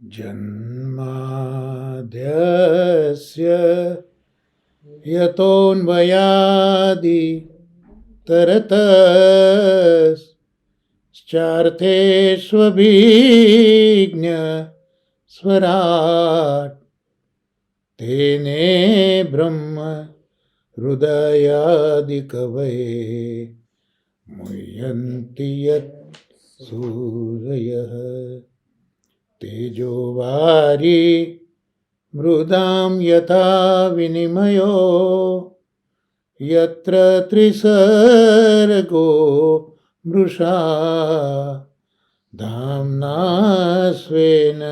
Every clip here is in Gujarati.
जन्माद्यस्य यतोऽन्वयादितरतश्चार्थेष्वभिज्ञ स्वराट् तेने ब्रह्म हृदयादिकवये मुह्यन्ति यत् सूरयः तेजोवारी मृदां यथा विनिमयो यत्र त्रिसर्गो मृषा धाम्ना स्वेन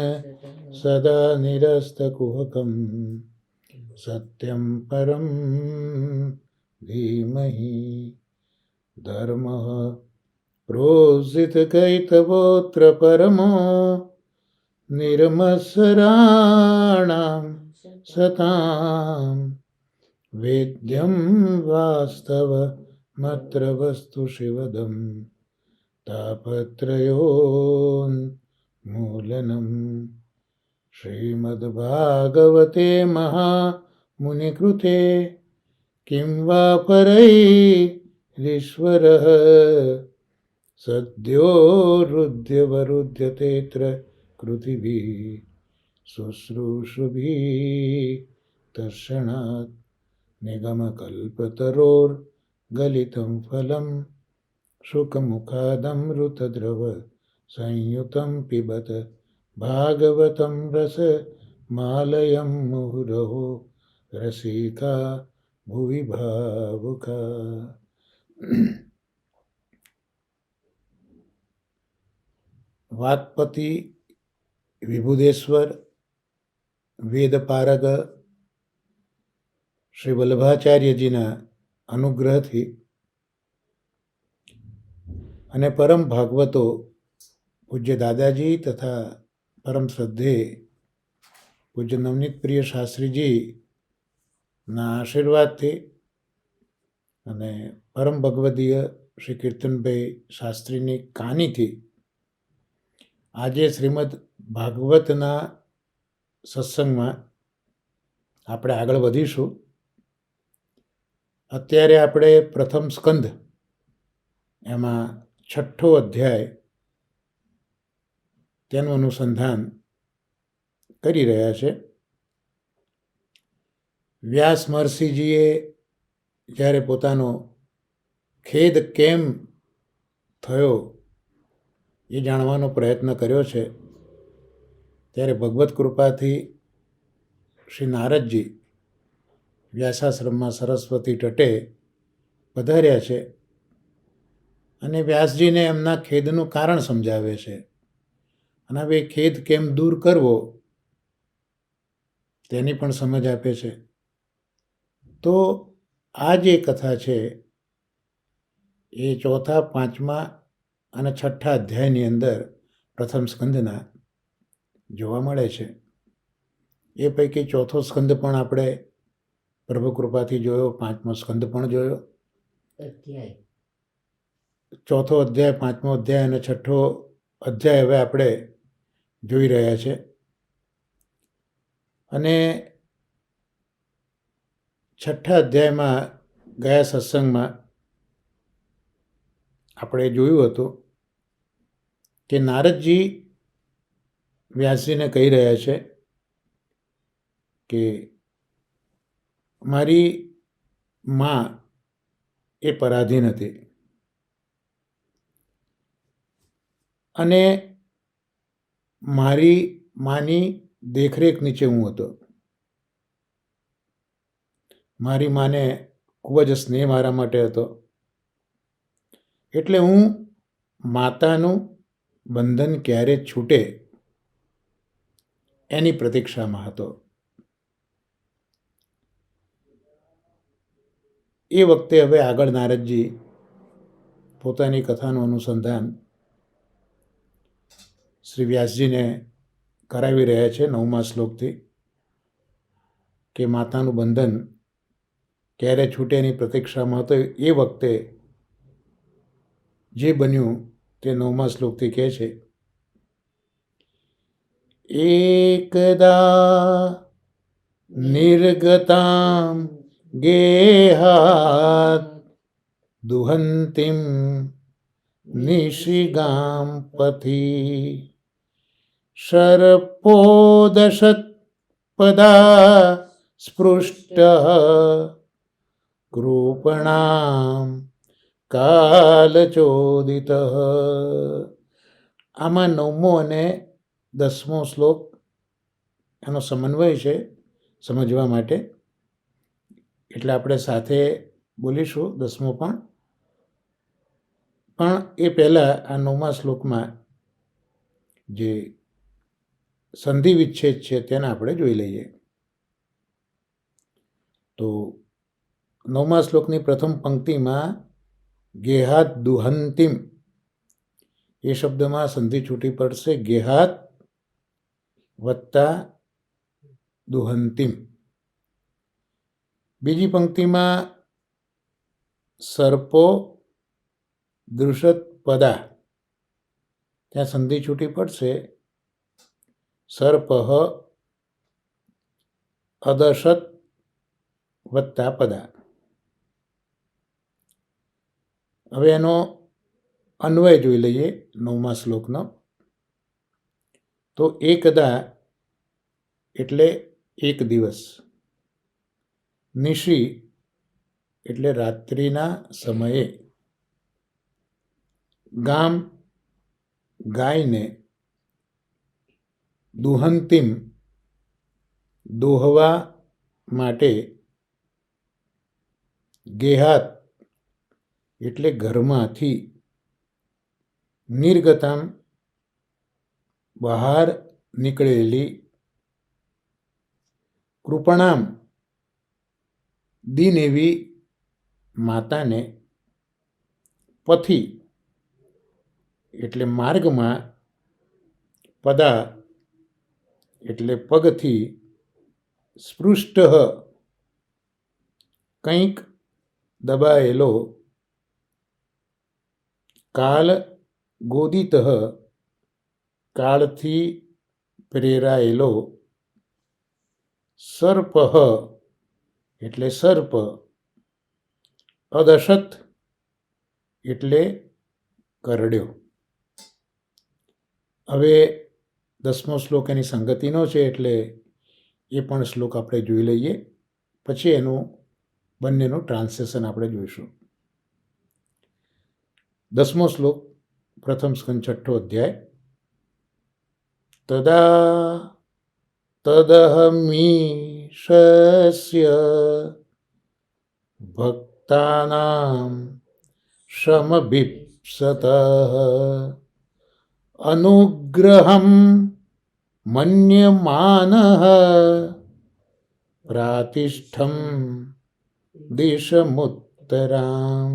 सदा निरस्तकुहकं सत्यं परं धीमहि धर्मः प्रोज्झितकैतवोऽत्र परमो निर्मत्सराणां सतां वेद्यं वास्तवमत्र वस्तु शिवदं तापत्रयोन्मूलनं श्रीमद्भागवते महामुनिकृते किं वा परैरीश्वरः सद्यो हृद्यवरुध्यतेऽत्र कृतिभिः शुश्रूषुभिः तर्षणात् निगमकल्पतरोर्गलितं फलं शुकमुखादमृतद्रव संयुतं पिबत भागवतं रसमालयं मुहुरहो रसिका भुवि भावुका. વાત્પતિ વિભુદેશ્વર વેદપારગ શ્રી વલ્લભાચાર્યજીના અનુગ્રહથી અને પરમ ભાગવતો પૂજ્ય દાદાજી તથા પરમ શ્રદ્ધેય પૂજ્ય નવનીત પ્રિય શાસ્ત્રીજીના આશીર્વાદથી અને પરમ ભગવદીય શ્રી કીર્તનભાઈ શાસ્ત્રીની કાનીથી આજે શ્રીમદ ભાગવતના સત્સંગમાં આપણે આગળ વધીશું. અત્યારે આપણે પ્રથમ સ્કંદ એમાં 6ઠ્ઠો અધ્યાય તેનું અનુસંધાન કરી રહ્યા છે. વ્યાસ મહર્ષિજીએ જ્યારે પોતાનો ખેદ કેમ થયો એ જાણવાનો પ્રયત્ન કર્યો છે ત્યારે ભગવત કૃપાથી શ્રી નારદજી વ્યાસાશ્રમમાં સરસ્વતી તટે પધાર્યા છે અને વ્યાસજીને એમના ખેદનું કારણ સમજાવે છે અને હવે ખેદ કેમ દૂર કરવો તેની પણ સમજ આપે છે. તો આ જે કથા છે એ ચોથા, પાંચમા અને 6ઠ્ઠા અધ્યાયની અંદર પ્રથમ સ્કંદના જોવા મળે છે. એ પૈકી ચોથો સ્કંદ પણ આપણે પ્રભુ કૃપાથી જોયો, પાંચમો સ્કંદ પણ જોયો. ચોથો અધ્યાય, પાંચમો અધ્યાય અને 6ઠ્ઠો અધ્યાય હવે આપણે જોઈ રહ્યા છે. અને 6ઠ્ઠા અધ્યાયમાં ગયા સત્સંગમાં આપણે જોયું હતું કે નારદજી વ્યાસજીને કહી રહ્યા છે કે મારી મા એ પરાધીન હતી અને મારી માની દેખરેખ નીચે હું હતો. મારી માને ખૂબ જ સ્નેહ મારા માટે હતો એટલે હું માતાનું બંધન ક્યારે છૂટે એની પ્રતીક્ષામાં હતો. એ વખતે હવે આગળ નારદજી પોતાની કથાનું અનુસંધાન શ્રી વ્યાસજીને કરાવી રહ્યા છે 9મા શ્લોકથી કે માતાનું બંધન ક્યારે છૂટે એની પ્રતીક્ષામાં હતો. એ વખતે જે બન્યું તે 9મા શ્લોકથી કહે છે. એકદા નિર્ગતામ ગેહાત દુહંતિમ નિશિગામ પથી સર્પોદશત પદા સ્પૃષ્ટ કૃપણામ કાલચોદિત. આમાં 9મો અને 10મો શ્લોક એનો સમન્વય છે સમજવા માટે, એટલે આપણે સાથે બોલીશું 10મો પણ એ પહેલાં આ 9મા શ્લોકમાં જે સંધિ વિચ્છેદ છે તેને આપણે જોઈ લઈએ. તો 9મા શ્લોકની પ્રથમ પંક્તિમાં ગેહાત દુહંતિમ એ શબ્દમાં સંધિ છૂટી પડશે ગેહાત વત્તા દુહંતિમ. બીજી પંક્તિમાં સર્પો દૃષત પદા, ત્યાં સંધિ છૂટી પડશે સર્પ અદશત વત્તા પદા. હવે એનો અન્વય જોઈ લઈએ 9મા શ્લોકનો. તો એકદા એટલે એક દિવસ, નિશી એટલે રાત્રિના સમયે, ગામ ગાયને, દુહંતિમ દોહવા માટે, ગેહાત એટલે ઘરમાંથી, નિર્ગતામ બહાર નીકળેલી, કૃપણામ દીન એવી માતાને, પથી એટલે માર્ગમાં, પદા એટલે પગથી, સ્પૃષ્ટ કંઈક દબાયેલો, કાલ ગોદિત કાળથી પ્રેરાયેલો, સર્પ એટલે સર્પ, અદશત એટલે કરડ્યો. હવે 10મો શ્લોક એની સંગતિનો છે એટલે એ પણ શ્લોક આપણે જોઈ લઈએ, પછી એનું બંનેનું ટ્રાન્સલેશન આપણે જોઈશું. 10મો શ્લોક પ્રથમ સ્કંદ 6ઠ્ઠો અધ્યાય. તદા તદહમીશસ્ય ભક્તાનાં સમભિપ્સતઃ અનુગ્રહં મન્યમાનઃ પ્રાતિષ્ઠં દિશમુત્તરામ.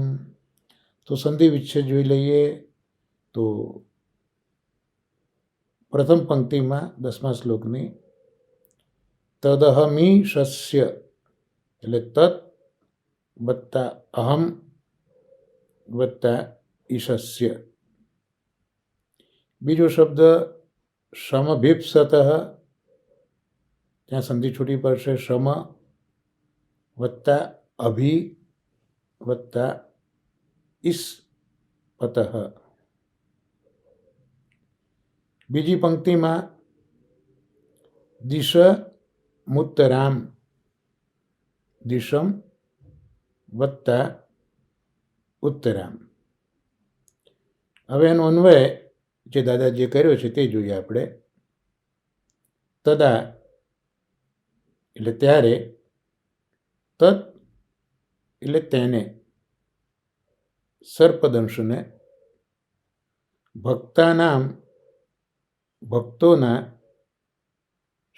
તો સંધિ વિચ્છેદ જોઈ લઈએ. તો પ્રથમ પંક્તિમાં 10મા શ્લોકની તદહમી શસ્ય એટલે તત વત્તા અહમ વત્તા ઈશસ્ય. બીજો શબ્દ સમભિપ્સત, ત્યાં સંધિ છૂટી પડશે સમ વત્તા અભિ વત્તા ઈસ્પત. બીજી પંક્તિમાં દિશ મુત્તરામ, દિશમ વત્તા ઉત્તરામ. હવે એનો અન્વય જે દાદાજીએ કર્યો છે તે જોઈએ આપણે. તદા એટલે ત્યારે, તત એટલે તેને, સર્પદંશને, ભક્તાનામ ભક્તોના,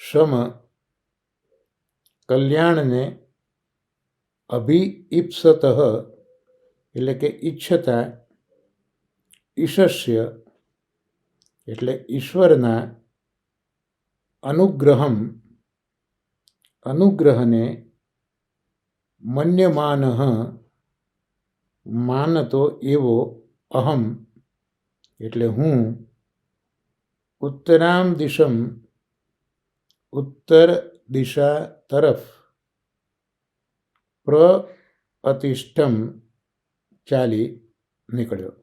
સમ કલ્યાણને, અભિઈપ્સત એટલે કે ઈચ્છતા, ઈશસ્ય એટલે ઈશ્વરના, અનુગ્રહમ અનુગ્રહને, મન્યમાન માનતો એવો, અહમ એટલે હું, ઉત્તરામ દિશમ ઉત્તર દિશા તરફ પ્રઅતિષ્ઠમ ચાલી નીકળ્યો.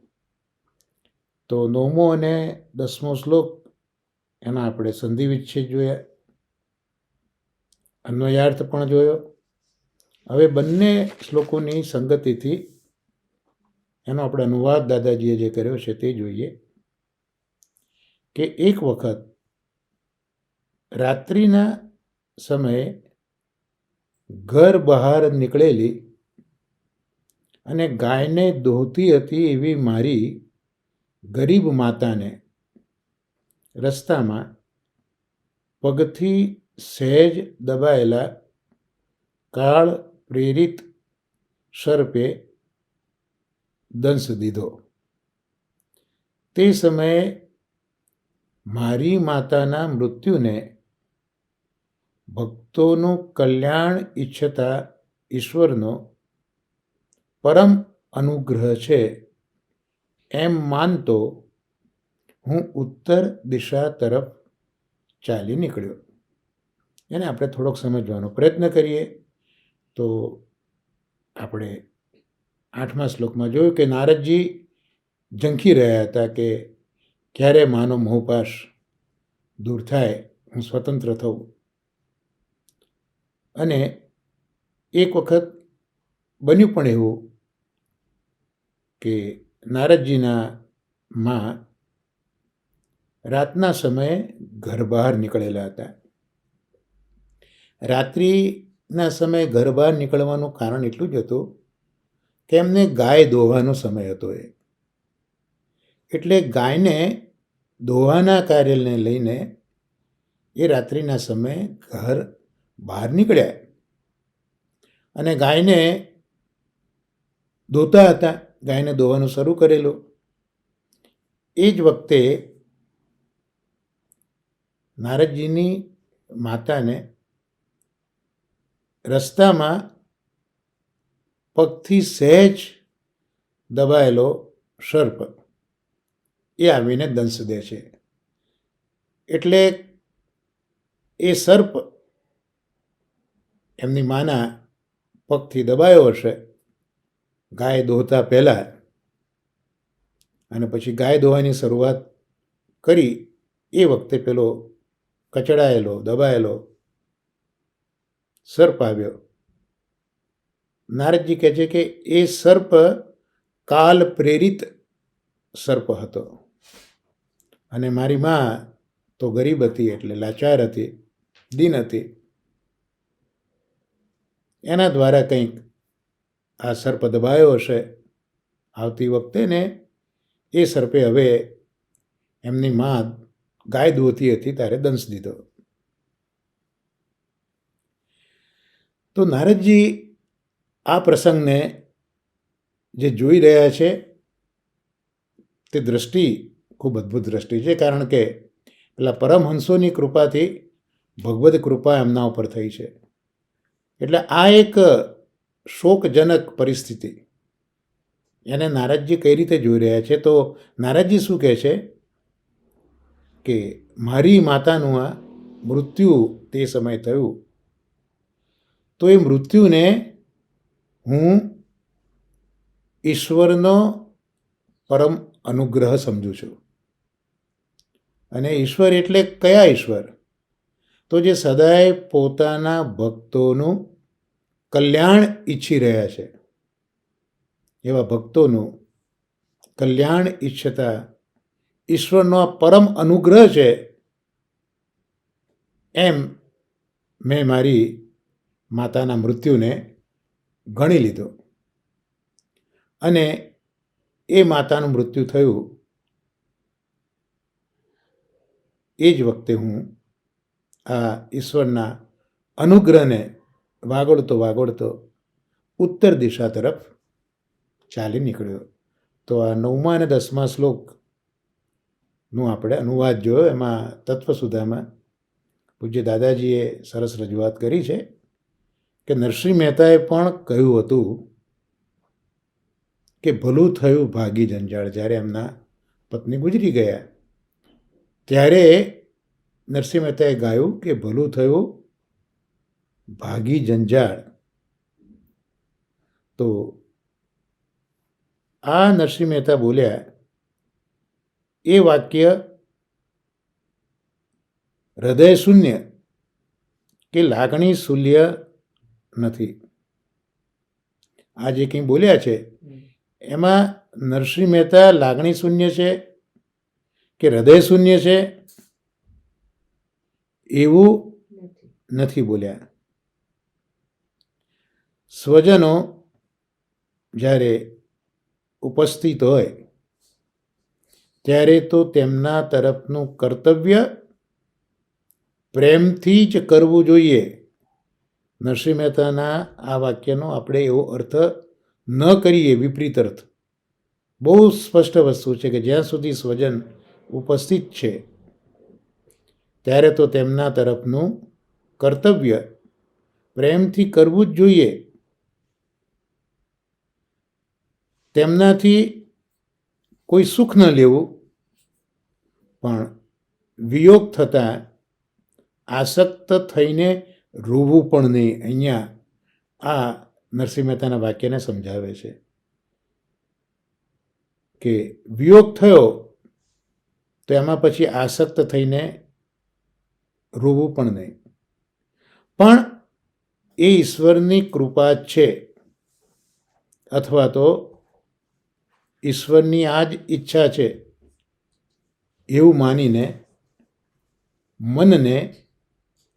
તો 9મો અને 10મો શ્લોક એના આપણે સંધિ વિચ્છેદ જોયા, અન્વયાર્થ પણ જોયો. હવે બંને શ્લોકોની સંગતિથી એનો આપણે અનુવાદ દાદાજીએ જે કર્યો છે તે જોઈએ કે એક વખત રાત્રિના સમયે ઘર બહાર નીકળેલી અને ગાયને દોહતી હતી એવી મારી ગરીબ માતાને રસ્તામાં પગથી સહેજ દબાયેલા કાળ પ્રેરિત સર્પે દંશ દીધો. તે સમયે મારી માતાના મૃત્યુને ભક્તોનું કલ્યાણ ઈચ્છતા ઈશ્વરનો પરમ અનુગ્રહ છે એમ માનતો હું ઉત્તર દિશા તરફ ચાલી નીકળ્યો. એને આપણે થોડોક સમજવાનો પ્રયત્ન કરીએ તો આપણે 8મા શ્લોકમાં જોયું કે નારદજી ઝંખી રહ્યા હતા કે ક્યારે માનો મોહપાશ દૂર થાય, હું સ્વતંત્ર થઉં. અને એક વખત બન્યું પણ એવું કે નારદજીના માં રાતના સમયે ઘર બહાર નીકળેલા હતા. રાત્રિના સમયે ઘર બહાર નીકળવાનું કારણ એટલું જ હતું કે એમને ગાય દોવાનો સમય હતો. એટલે ગાયને દોવાના કાર્યને લઈને એ રાત્રિના સમયે ઘર બહાર નીકળ્યા અને ગાયને દોતા હતા, ગાયને દોવાનું શરૂ કરેલું. એ જ વખતે નારદજીની માતાને રસ્તામાં પગથી સહેજ દબાયેલો સર્પ એ આવીને દંશ દે છે. એટલે એ સર્પ એમની માના પગથી દબાયો હશે ગાય દોહતા પહેલાં, અને પછી ગાય દોવાની શરૂઆત કરી એ વખતે પેલો કચડાયેલો દબાયેલો સર્પ આવ્યો. નારદજી કહે છે કે એ સર્પ કાલ પ્રેરિત સર્પ હતો અને મારી મા તો ગરીબ હતી, એટલે લાચાર હતી, દીન હતી. એના દ્વારા કંઈક આ સર્પ દબાયો હશે આવતી વખતે ને એ સર્પે હવે એમની મા ગાય દોતી હતી ત્યારે દંશ દીધો. તો નારદજી આ પ્રસંગને જે જોઈ રહ્યા છે તે દ્રષ્ટિ ખૂબ અદ્ભુત દ્રષ્ટિ છે, કારણ કે પેલા પરમહંસોની કૃપાથી ભગવદ કૃપા એમના ઉપર થઈ છે. એટલે આ એક શોકજનક પરિસ્થિતિ એને નારદજી કઈ રીતે જોઈ રહ્યા છે. તો નારદજી શું કહે છે કે મારી માતાનું આ મૃત્યુ તે સમયે થયું, તો એ મૃત્યુને હું ઈશ્વરનો પરમ અનુગ્રહ સમજું છું. અને ઈશ્વર એટલે કયા ઈશ્વર? તો જે સદાય પોતાના ભક્તોનું કલ્યાણ ઈચ્છી રહ્યા છે, એવા ભક્તોનું કલ્યાણ ઈચ્છતા ઈશ્વરનો આ પરમ અનુગ્રહ છે એમ મેં મારી માતાના મૃત્યુને ગણી લીધો. અને એ માતાનું મૃત્યુ થયું એ જ વખતે હું આ ઈશ્વરના અનુગ્રહને વાગોળતો વાગોળતો ઉત્તર દિશા તરફ ચાલી નીકળ્યો. તો આ 9મા અને 10મા શ્લોકનું આપણે અનુવાદ જોયો. એમાં તત્વસુધામાં પૂજ્ય દાદાજીએ સરસ રજૂઆત કરી છે કે નરસિંહ મહેતાએ પણ કહ્યું હતું કે ભલું થયું ભાગી જંજાળ. જ્યારે એમના પત્ની ગુજરી ગયા ત્યારે નરસિંહ મહેતાએ ગાયું કે ભલું થયું ભાગી જંજાળ. તો આ નરસિંહ મહેતા બોલ્યા એ વાક્ય હૃદય શૂન્ય કે લાગણી શૂન્ય નથી. આ જે કંઈ બોલ્યા છે એમાં નરસિંહ મહેતા લાગણી શૂન્ય છે કે હૃદય શૂન્ય છે એવું નથી બોલ્યા. સ્વજનો જ્યારે ઉપસ્થિત હોય ત્યારે તો તેમના તરફનું કર્તવ્ય પ્રેમથી જ કરવું જોઈએ. નરસિંહ મહેતાના આ વાક્યનો આપણે એવો અર્થ ન કરીએ, વિપરીત અર્થ. બહુ સ્પષ્ટ વસ્તુ છે કે જ્યાં સુધી સ્વજન ઉપસ્થિત છે ત્યારે તો તેમના તરફનું કર્તવ્ય પ્રેમથી કરવું જ જોઈએ. તેમનાથી કોઈ સુખ ન લેવું, પણ વિયોગ થતાં આસક્ત થઈને રોવું પણ નહીં. અહીંયા આ નરસિંહ મહેતાના વાક્યને સમજાવે છે કે વિયોગ થયો તો એમાં પછી આસક્ત થઈને રોવું પણ નહીં. પણ એ ઈશ્વરની કૃપા છે, અથવા તો ઈશ્વરની આ જ ઈચ્છા છે એવું માનીને મનને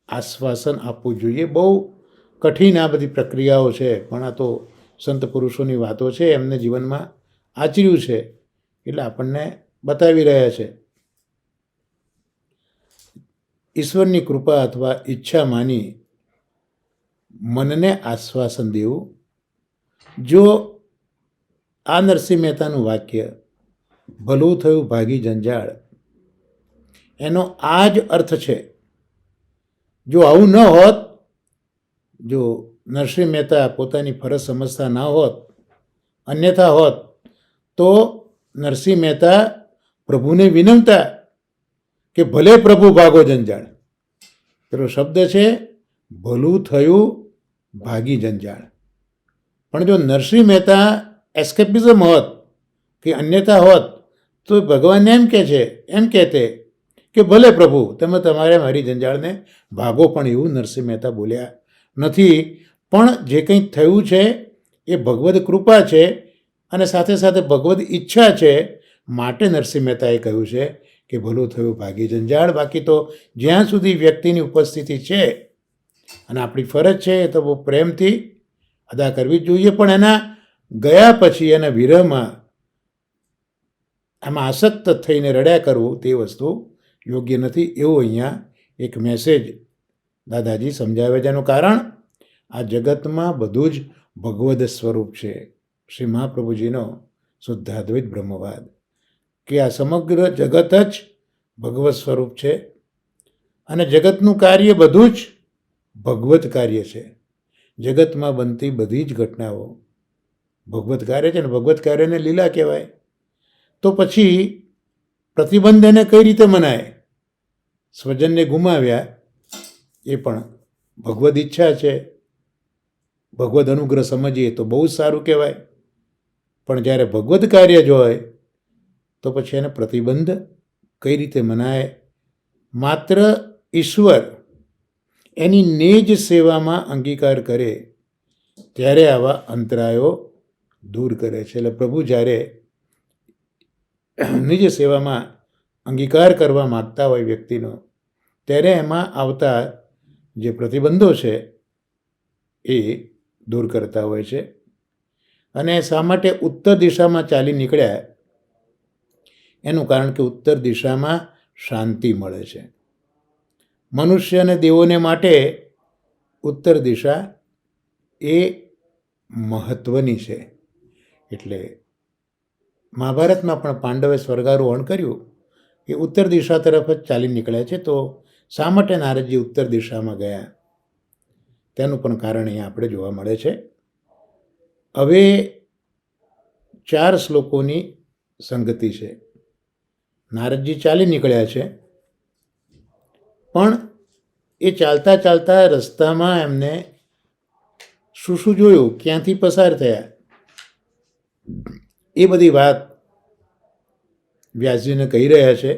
આશ્વાસન આપવું જોઈએ. બહુ કઠિન આ બધી પ્રક્રિયાઓ છે, પણ આ તો સંત પુરુષોની વાતો છે, એમને જીવનમાં આચર્યું છે એટલે આપણને બતાવી રહ્યા છે. ઈશ્વરની કૃપા અથવા ઈચ્છા માની મનને આશ્વાસન દેવું. જો આ નરસિંહ મહેતાનું વાક્ય ભલું થયું ભાગી જંજાળ, એનો આ જ અર્થ છે. જો આવું ન હોત, જો નરસિંહ મહેતા પોતાની ફરજ સમજતા ના હોત, અન્યથા હોત, તો નરસિંહ મહેતા પ્રભુને વિનમતા કે ભલે પ્રભુ ભાગો જંજાળ. પેલો શબ્દ છે ભલું થયું ભાગી જંજાળ. પણ જો નરસિંહ મહેતા એસ્કેપિઝમ હોત કે અન્યતા હોત તો ભગવાનને એમ કહેતે કે ભલે પ્રભુ તમે તમારે મારી જંજાળને ભાગો, પણ એવું નરસિંહ મહેતા બોલ્યા નથી. પણ જે કંઈ થયું છે એ ભગવદ કૃપા છે અને સાથે સાથે ભગવદ ઈચ્છા છે, માટે નરસિંહ મહેતાએ કહ્યું છે કે ભલું થયું ભાગી જંજાળ. બાકી તો જ્યાં સુધી વ્યક્તિની ઉપસ્થિતિ છે અને આપણી ફરજ છે એ તો બહુ પ્રેમથી અદા કરવી જ જોઈએ, પણ એના ગયા પછી એના વિરહમાં આમાં આસક્ત થઈને રડ્યા કરવું તે વસ્તુ યોગ્ય નથી. એવું અહીંયા એક મેસેજ દાદાજી સમજાવે છે. એનું કારણ આ જગતમાં બધું જ ભગવદ સ્વરૂપ છે. શ્રી મહાપ્રભુજીનો શુદ્ધાદ્વૈત બ્રહ્મવાદ કે આ સમગ્ર જગત જ ભગવત સ્વરૂપ છે અને જગતનું કાર્ય બધું જ ભગવત કાર્ય છે. જગતમાં બનતી બધી જ ઘટનાઓ ભગવત કાર્ય છે ને ભગવત કાર્યને લીલા કહેવાય. તો પછી પ્રતિબંધ એને કઈ રીતે મનાય? સ્વજનને ગુમાવ્યા એ પણ ભગવદ ઈચ્છા છે, ભગવદ અનુગ્રહ સમજીએ તો બહુ જ સારું કહેવાય. પણ જ્યારે ભગવદ કાર્ય જ હોય તો પછી એને પ્રતિબંધ કઈ રીતે મનાય? માત્ર ઈશ્વર એની નિજ સેવામાં અંગીકાર કરે ત્યારે આવા અંતરાયો દૂર કરે છે. એટલે પ્રભુ જ્યારે નિજ સેવામાં અંગીકાર કરવા માગતા હોય વ્યક્તિનો, ત્યારે એમાં આવતા જે પ્રતિબંધો છે એ દૂર કરતા હોય છે. અને શા માટે ઉત્તર દિશામાં ચાલી નીકળ્યા? એનું કારણ કે ઉત્તર દિશામાં શાંતિ મળે છે. મનુષ્ય અને દેવોને માટે ઉત્તર દિશા એ મહત્વની છે. એટલે મહાભારતમાં પણ પાંડવે સ્વર્ગારોહણ કર્યું એ ઉત્તર દિશા તરફ જ ચાલી નીકળ્યા છે. તો શા માટે નારદજી ઉત્તર દિશામાં ગયા? તેનું પણ કારણ અહીંયા આપણે જોવા મળે છે. હવે 4 શ્લોકોની સંગતિ છે. નારદજી ચાલી નીકળ્યા છે પણ એ ચાલતા ચાલતા રસ્તામાં એમને શું શું જોયું, ક્યાંથી પસાર થયા, એ બધી વાત વ્યાસજીને કહી રહ્યા છે.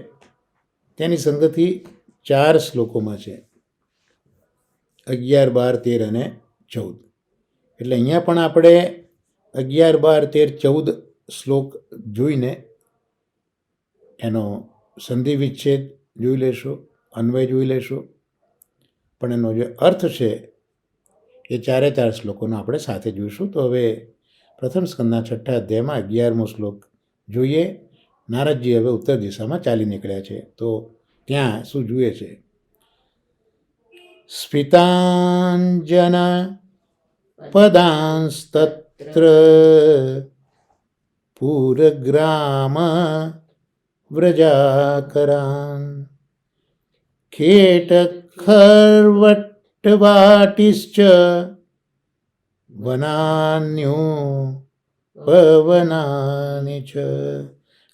તેની સંગતિ 4 શ્લોકોમાં છે, 11, 12, 13 અને 14. એટલે અહીંયા પણ આપણે 11, 12, 13, 14 શ્લોક જોઈને એનો સંધિ વિચ્છેદ જોઈ લેશું, અન્વય જોઈ લેશું, પણ એનો જે અર્થ છે એ 4 શ્લોકોનો આપણે સાથે જોઈશું. તો હવે પ્રથમ સ્કંદના 6ઠા અધ્યાયમાં 11મો શ્લોક જોઈએ. નારદજી હવે ઉત્તર દિશામાં ચાલી નીકળ્યા છે, તો ત્યાં શું જુએ છે? સ્ફિતાંજન પદાંસ્તત્ર પૂરગ્રામ વ્રજાકરાન ખેટખર્વટ્ટવાટિશ્ચ વનાન્યો પવનાની ચ.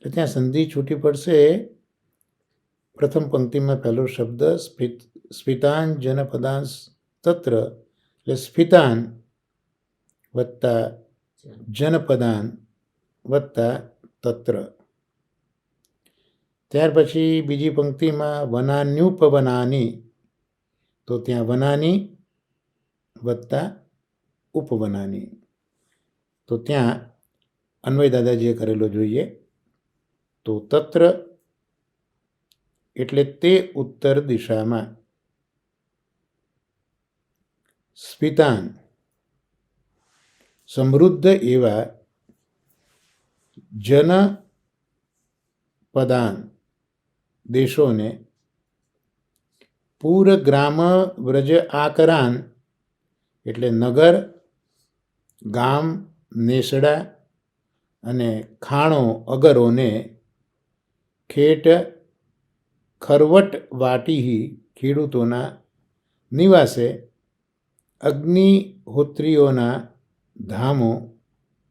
એટલે ત્યાં સંધિ છૂટી પડશે. પ્રથમ પંક્તિમાં પહેલો શબ્દ સ્ફિતાન જનપદાંસ તત્ર, એટલે સ્ફિતાન વત્તા જનપદાન વત્તા તત્ર. ત્યાર પછી બીજી પંક્તિમાં વનાન્યુપવનાની, તો ત્યાં વનાની વત્તા ઉપવનાની. તો ત્યાં અન્વય દાદાજીએ કરેલો જોઈએ. તો તત્ર એટલે તે ઉત્તર દિશામાં, સ્ફિતાન સમૃદ્ધ એવા જનપદાન દેશોને, પૂરગ્રામ વ્રજ આકરાન એટલે નગર, ગામ, નેસડા અને ખાણો અગરોને, ખેટ ખરવટ વાટી ખેડૂતોના નિવાસે, અગ્નિહોત્રીઓના ધામો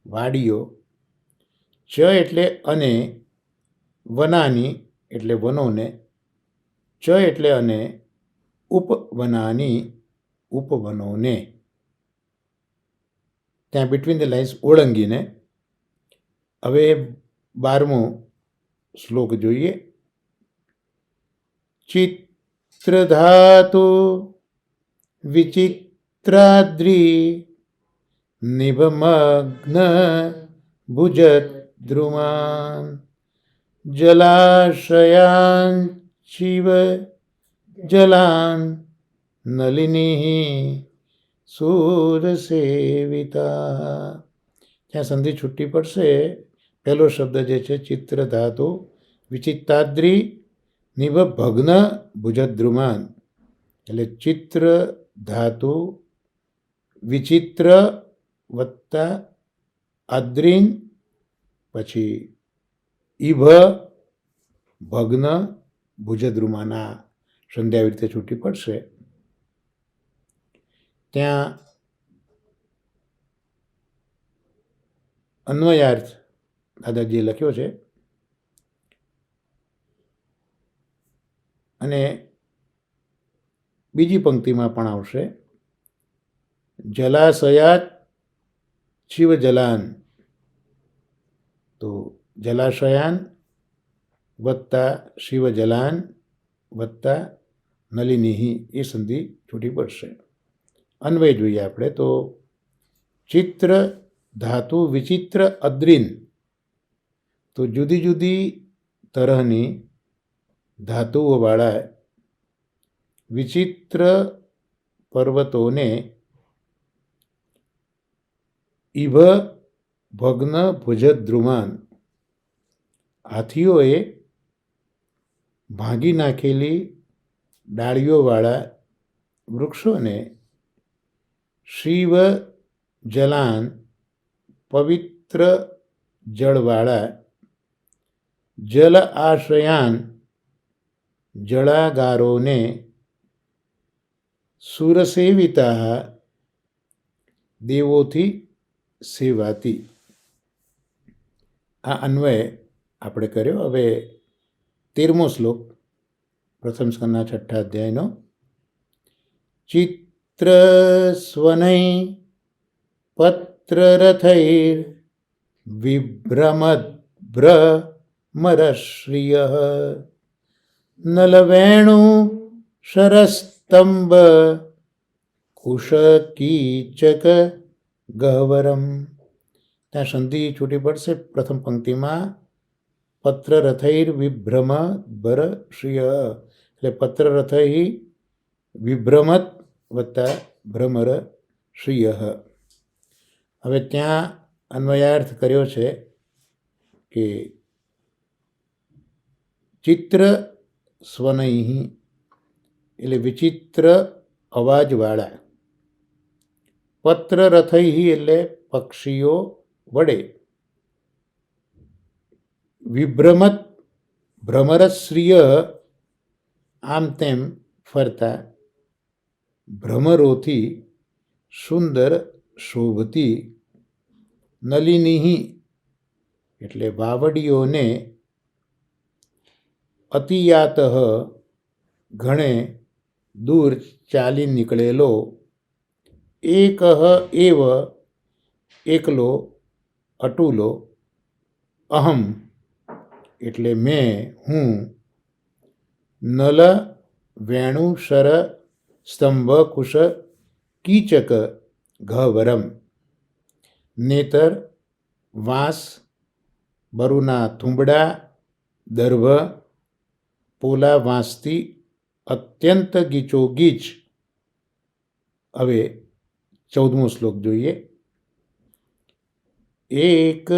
વાડીઓ, ચ એટલે અને, વનાની એટલે વનોને, ચ એટલે અને, ઉપવનાની ઉપવનોને. ત્યાં બિટવીન ધ લાઇન્સ ઓળંગીને હવે 12મો શ્લોક જોઈએ. ચિત્રધાતુ વિચિત્રાદ્રી નિભમગ્ન ભુજદ્રુમાન જલાશયાન શિવ જલાન નલિની સુરસેવિતા. ત્યાં સંધિ છૂટી પડશે. પહેલો શબ્દ જે છે ચિત્રધાતુ વિચિત્તાદ્રી નિભ ભગ્ન ભુજદ્રુમાન, એટલે ચિત્ર ધાતુ વિચિત્ર વત્તા આદ્રીન, પછી ઈભ ભગ્ન ભુજદ્રુમાના સંધ્યા આવી રીતે છૂટી પડશે. ત્યાં અન્વયાર્થ દાદાજીએ લખ્યો છે અને બીજી પંક્તિમાં પણ આવશે, જલાશયાત શિવ જલાન. તો જલાશયાન વત્તા શિવ જલાન વત્તા નલિની, એ સંધિ છૂટી પડશે. અન્વય જોઈએ આપણે. તો ચિત્ર ધાતુ વિચિત્ર અદ્રીન, તો જુદી જુદી તરહની ધાતુઓવાળા વિચિત્ર પર્વતોને, ઈભ ભગ્ન ભુજદ્રુમાન હાથીઓએ ભાંગી નાખેલી ડાળીઓવાળા વૃક્ષોને, શિવ જલાન પવિત્ર જળવાળા, જલ આશ્રયાન જળાગારોને, સુરસેવિતા દેવોથી સેવાતી. આ અન્વય આપણે કર્યો. હવે 13મો શ્લોક પ્રથમ સ્કંદના 6ઠ્ઠા અધ્યાયનો. ચિત્ર સ્વનૈ પત્રરથૈર વિભ્રમદ્ભ્રમરશ્રિય નલવેણુ શરસ્તંભ કુશકીચક ગહ્વરમ. ત્યાં સંધિ છૂટી પડશે. પ્રથમ પંક્તિમાં પત્રરથૈર વિભ્રમદ્ભર શ્રિય એટલે પત્રરથૈ વિભ્રમત વત્તા ભ્રમર શ્રિય. હવે ત્યાં અન્વયાર્થ કર્યો છે કે ચિત્ર સ્વનૈ એટલે વિચિત્ર અવાજવાળા, પત્રરથૈ એટલે પક્ષીઓ વડે, વિભ્રમત ભ્રમરશ્રિય આમ તેમ ફરતા, ભ્રમરોથી સુંદર શોભતી, નલિની એટલે વાવડીઓને, અતિયાત ઘણે દૂર ચાલી નીકળેલો, એક એવ એકલો, અટુલો, અહમ એટલે મેં હું, નલ વેણુશર સ્તંભ કુશ કીચક ગહ્વરમ નેતર વાંસ બરુના થૂંબડા દર્ભ પોલા વાંસથી અત્યંત ગીચોગીચ. હવે 14મો શ્લોક જોઈએ. એક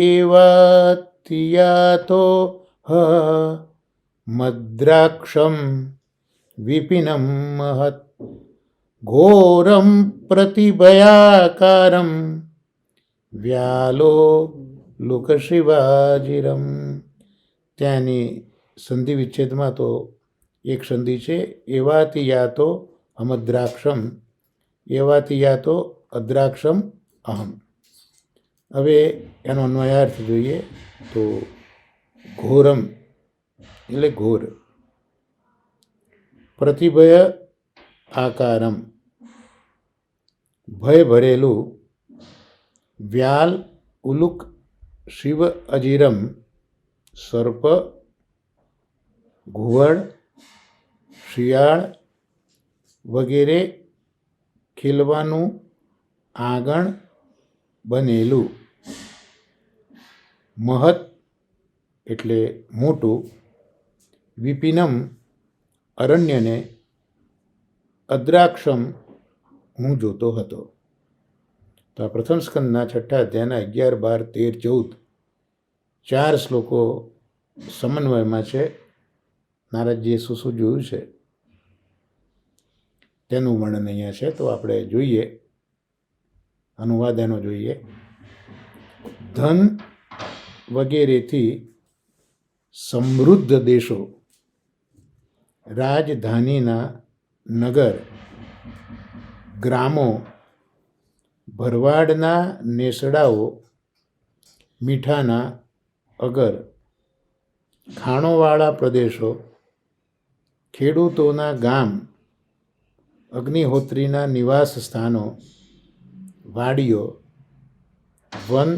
એવાતિયાતો હ મદ્રાક્ષમ વિપિનમ મહત ઘોરમ પ્રતિભયાકારમ વ્યાલો લોકશિવાજીરમ. ત્યાંની સંધિ વિચ્છેદમાં તો એક સંધિ છે, એવાતિયાતો અમદ્રાક્ષમ, એવાતિયાતો અદ્રાક્ષમ અહમ. હવે એનો અન્વયાર્થ જોઈએ તો ઘોરમ એટલે ઘોર, પ્રતિભય આકારમ ભય ભરેલું, વ્યાલ ઉલુક શિવ અજીરમ સર્પ, ઘુવડ, શિયાળ વગેરે ખીલવાનું આંગણ બનેલું, મહત એટલે મોટું, વિપિનમ અરણ્યને, અદ્રાક્ષમ હું જોતો હતો. તો આ પ્રથમ સ્કંદના 6ઠ્ઠા અધ્યાયના 11, 12, 13, 14 4 શ્લોકો સમન્વયમાં છે. નારદજીએ શું શું જોયું છે તેનું વર્ણન અહીંયા છે. તો આપણે જોઈએ, અનુવાદ એનો જોઈએ. ધન વગેરેથી સમૃદ્ધ દેશો, રાજધાનીના નગર, ગ્રામો, ભરવાડના નેસડાઓ, મીઠાના અગર, ખાણોવાળા પ્રદેશો, ખેડૂતોના ગામ, અગ્નિહોત્રીના નિવાસ સ્થાનો, વાડીઓ, વન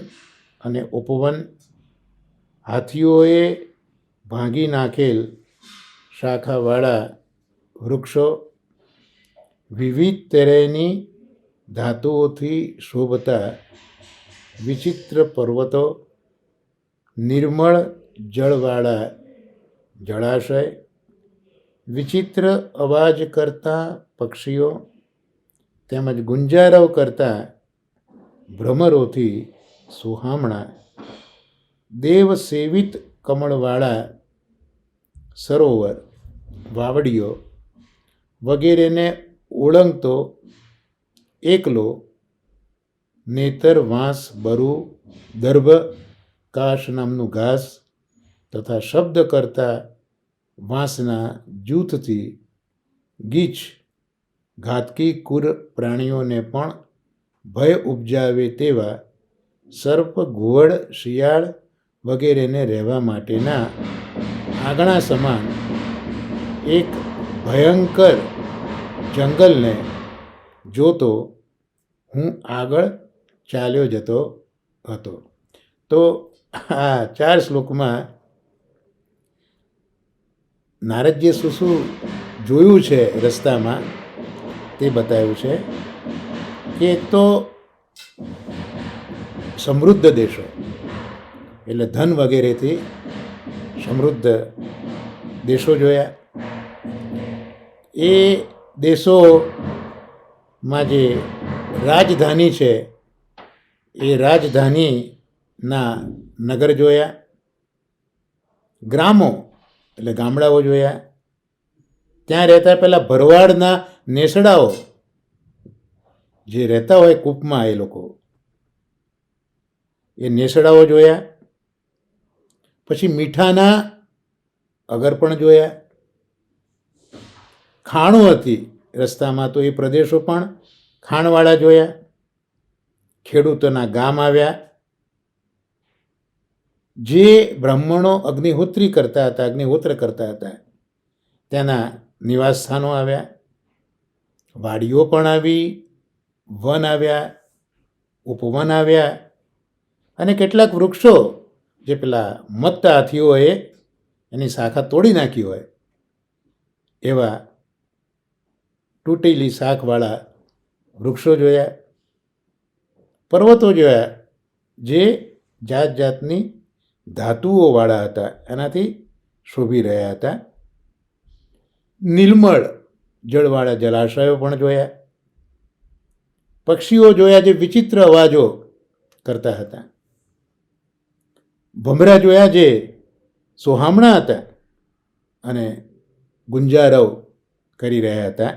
અને ઉપવન, હાથીઓએ ભાંગી નાખેલ શાખાવાળા વૃક્ષો, વિવિધ તરેની ધાતુઓથી શોભતા વિચિત્ર પર્વતો, નિર્મળ જળવાળા જળાશય, વિચિત્ર અવાજ કરતા પક્ષીઓ તેમજ ગુંજારવ કરતા ભ્રમરોથી સુહામણા, દેવ સેવિત કમળવાળા સરોવર, વાવડીઓ વગેરેને ઓળંગતો એકલો, નેતર વાંસ બરુ દર્ભ કાશ નામનું ઘાસ તથા શબ્દ કરતા વાંસના જૂથથી ગીચ ઘાતકી કુર પ્રાણીઓને પણ ભય ઉપજાવે તેવા સર્પ, ઘુવડ, શિયાળ વગેરેને રહેવા માટેના આંગણા સમાન એક ભયંકર જંગલને જોતો હું આગળ ચાલ્યો જતો હતો. તો આ 4 શ્લોકમાં નારદજીએ શું શું જોયું છે રસ્તામાં તે બતાવ્યું છે કે એક તો સમૃદ્ધ દેશો એટલે ધન વગેરેથી સમૃદ્ધ દેશો જોયા. એ દેશોમાં જે રાજધાની છે એ રાજધાનીના નગર જોયા. ગ્રામો એટલે ગામડાઓ જોયા. ત્યાં રહેતા પેલા ભરવાડના નેસડાઓ જે રહેતા હોય કૂપમાં એ લોકો એ નેસડાઓ જોયા. પછી મીઠાના અગર પણ જોયા. ખાણો હતી રસ્તામાં તો એ પ્રદેશો પણ ખાણવાળા જોયા. ખેડૂતોના ગામ આવ્યા. જે બ્રાહ્મણો અગ્નિહોત્ર કરતા હતા ત્યાંના નિવાસ સ્થાનો આવ્યા. વાડીઓ પણ આવી, વન આવ્યા, ઉપવન આવ્યા અને કેટલાક વૃક્ષો જે પેલા મત્ત હાથીઓએ એની શાખા તોડી નાખી હોય એવા તૂટેલી શાખવાળા વૃક્ષો જોયા. પર્વતો જોયા જે જાત જાતની ધાતુઓવાળા હતા, એનાથી શોભી રહ્યા હતા. નિર્મળ જળવાળા જલાશયો પણ જોયા. પક્ષીઓ જોયા જે વિચિત્ર અવાજો કરતા હતા. ભમરા જોયા જે સોહામણા હતા અને ગુંજારવ કરી રહ્યા હતા.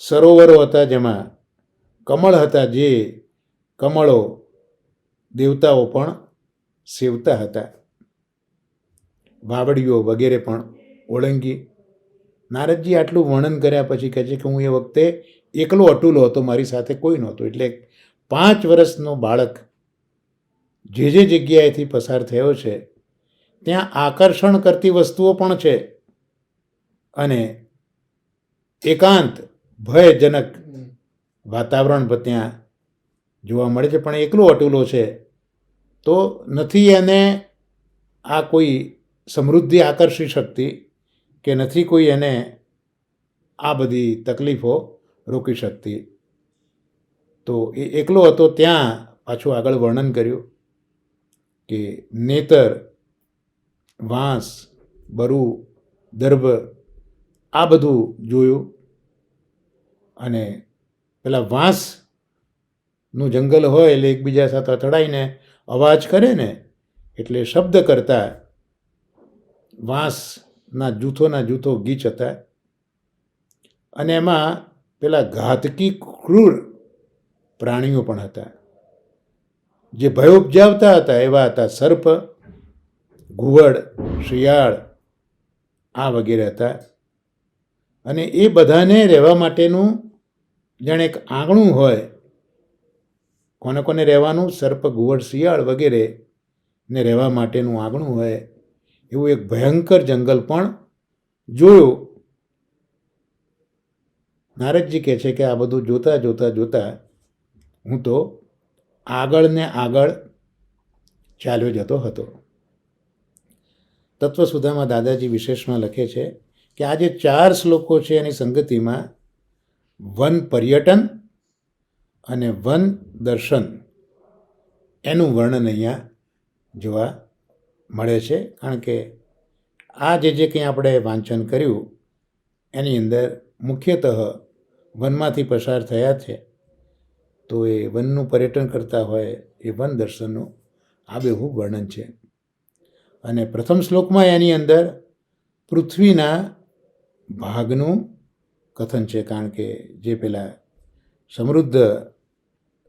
સરોવરો હતા જેમાં કમળ હતા, જે કમળો દેવતાઓ પણ સેવતા હતા. વાવડીઓ વગેરે પણ ઓળંગી. નારદજી આટલું વર્ણન કર્યા પછી કહે છે કે હું એ વખતે એકલો અટુલો હતો, મારી સાથે કોઈ નહોતું. એટલે 5 વર્ષનો બાળક જે જગ્યાએથી પસાર થયો છે ત્યાં આકર્ષણ કરતી વસ્તુઓ પણ છે અને એકાંત ભયજનક વાતાવરણ ત્યાં જોવા મળે છે. પણ એકલો અટુલો છે તો નથી એને આ કોઈ સમૃદ્ધિ આકર્ષી શકતી કે નથી કોઈ એને આ બધી તકલીફો રોકી શકતી. તો એ એકલો હતો. ત્યાં પાછું આગળ વર્ણન કર્યું કે નેતર, વાંસ, બરુ, દર્ભ આ બધું જોયું. અને પેલા વાંસનું જંગલ હોય એટલે એકબીજા સાથે અથડાઈને અવાજ કરે ને, એટલે શબ્દ કરતા વાંસના જૂથો ગીચ હતા. અને એમાં પેલા ઘાતકી ક્રૂર પ્રાણીઓ પણ હતા જે ભય ઉપજાવતા હતા. એવા હતા સર્પ, ઘુવડ, શિયાળ આ વગેરે હતા. અને એ બધાને રહેવા માટેનું જાણે એક આંગણું હોય. કોને કોને રહેવાનું? સર્પ, ઘુવડ, શિયાળ વગેરે ને રહેવા માટેનું આંગણું હોય એવું એક ભયંકર જંગલ પણ જોયું. નારદજી કહે છે કે આ બધું જોતા હું તો આગળ ને આગળ ચાલ્યો જતો હતો. તત્વસુધામાં દાદાજી વિશેષમાં લખે છે કે આ જે 4 શ્લોકો છે એની સંગતિમાં વન પર્યટન અને વન દર્શન એનું વર્ણન અહીંયા જોવા મળે છે. કારણ કે આ જે કંઈ આપણે વાંચન કર્યું એની અંદર મુખ્યતઃ વનમાંથી પસાર થયા છે તો એ વનનું પર્યટન કરતા હોય એ વન દર્શનનું આબેહૂબ વર્ણન છે. અને પ્રથમ શ્લોકમાં એની અંદર પૃથ્વીના ભાગનું કથન છે. કારણ કે જે પેલા સમૃદ્ધ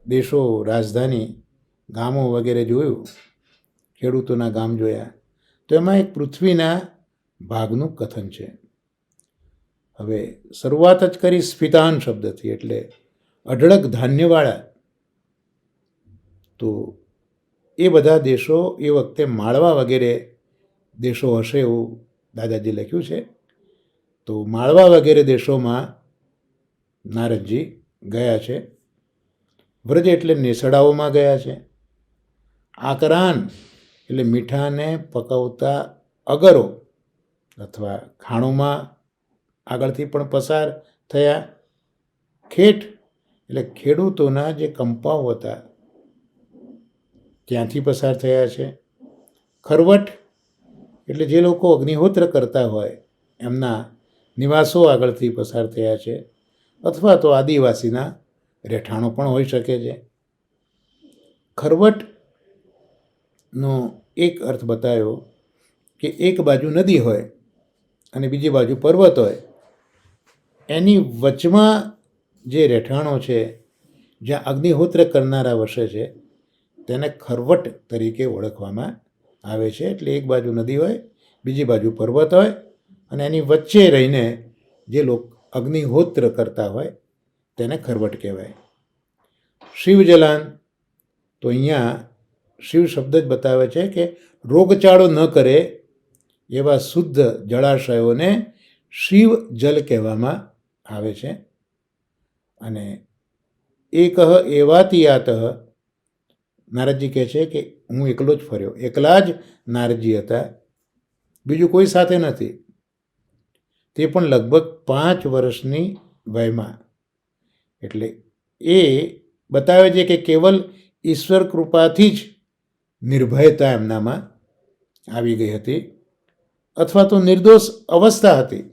દેશો, રાજધાની, ગામો વગેરે જોયું, ખેડૂતોના ગામ જોયા, તો એમાં એક પૃથ્વીના ભાગનું કથન છે. હવે શરૂઆત જ કરી સ્ફિતાન શબ્દથી, એટલે અઢળક ધાન્યવાળા. તો એ બધા દેશો એ વખતે માળવા વગેરે દેશો હશે એવું દાદાજી લખ્યું છે. તો માળવા વગેરે દેશોમાં નારદજી ગયા છે. વ્રજ એટલે નેસડાઓમાં ગયા છે. આકરાન એટલે મીઠાને પકવતા અગરો અથવા ખાણોમાં આગળથી પણ પસાર થયા. ખેટ એટલે ખેડૂતોના જે કંપાઓ હતા ત્યાંથી પસાર થયા છે. ખરવટ એટલે જે લોકો અગ્નિહોત્ર કરતા હોય એમના નિવાસો આગળથી પસાર થયા છે, અથવા તો આદિવાસીના રહેઠાણો પણ હોઈ શકે છે. ખરવટનો એક અર્થ બતાવ્યો કે એક બાજુ નદી હોય અને બીજી બાજુ પર્વત હોય, એની વચમાં જે રહેઠાણો છે, જ્યાં અગ્નિહોત્ર કરનારા વસે છે, તેને ખરવટ તરીકે ઓળખવામાં આવે છે. એટલે એક બાજુ નદી હોય, બીજી બાજુ પર્વત હોય અને એની વચ્ચે રહીને જે લોકો અગ્નિહોત્ર કરતા હોય તેને ખરવટ કહેવાય. શિવજલાન તો અહીંયા શિવ શબ્દ જ બતાવે છે કે રોગચાળો ન કરે એવા શુદ્ધ જળાશયોને શિવ જલ કહેવામાં આવે છે. અને એકહ એવાતિયાત નારદજી કહે છે કે હું એકલો જ ફર્યો, એકલા જ નારદજી હતા, બીજું કોઈ સાથે નથી. તે પણ લગભગ 5 વર્ષની વયમાં. એટલે એ બતાવે છે કે કેવલ ઈશ્વર કૃપાથી જ નિર્ભયતા એમનામાં આવી ગઈ હતી, અથવા તો નિર્દોષ અવસ્થા હતી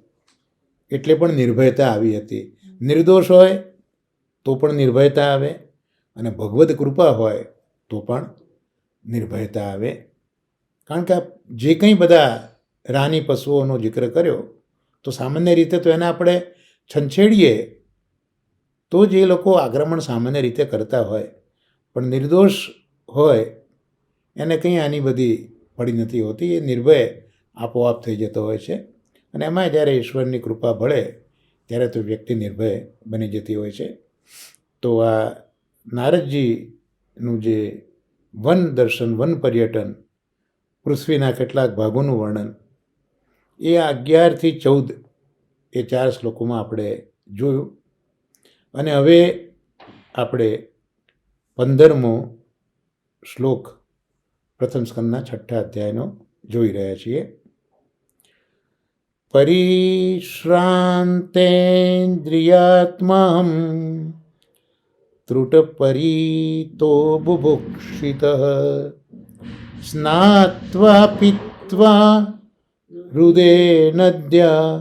એટલે પણ નિર્ભયતા આવી હતી. નિર્દોષ હોય તો પણ નિર્ભયતા આવે, અને ભગવદ કૃપા હોય તો પણ નિર્ભયતા આવે. કારણ કે જે કંઈ બધા રાની પશુઓનો જિક્ર કર્યો, તો સામાન્ય રીતે તો એને આપણે છંછેડીએ તો જ એ લોકો આક્રમણ સામાન્ય રીતે કરતા હોય, પણ નિર્દોષ હોય એને કંઈ આની બધી પડી નથી હોતી. એ નિર્ભય આપોઆપ થઈ જતો હોય છે. અને એમાં જ્યારે ઈશ્વરની કૃપા ભળે ત્યારે તો વ્યક્તિ નિર્ભય બની જતી હોય છે. તો આ નારદજીનું જે વન દર્શન, વન પર્યટન, પૃથ્વીના કેટલાક ભાગોનું વર્ણન, એ 11 થી 14 એ 4 શ્લોકોમાં આપણે જોયું. અને હવે આપણે 15મો શ્લોક પ્રથમ સ્કંદના 6થા અધ્યાયનો જોઈ રહ્યા છીએ. પરિશ્રાંતેન્દ્રિયાત્માહમ ત્રુટપરીતો બુભુક્ષિતઃ સ્નાત્વા પીત્વા હૃદે નદ્યા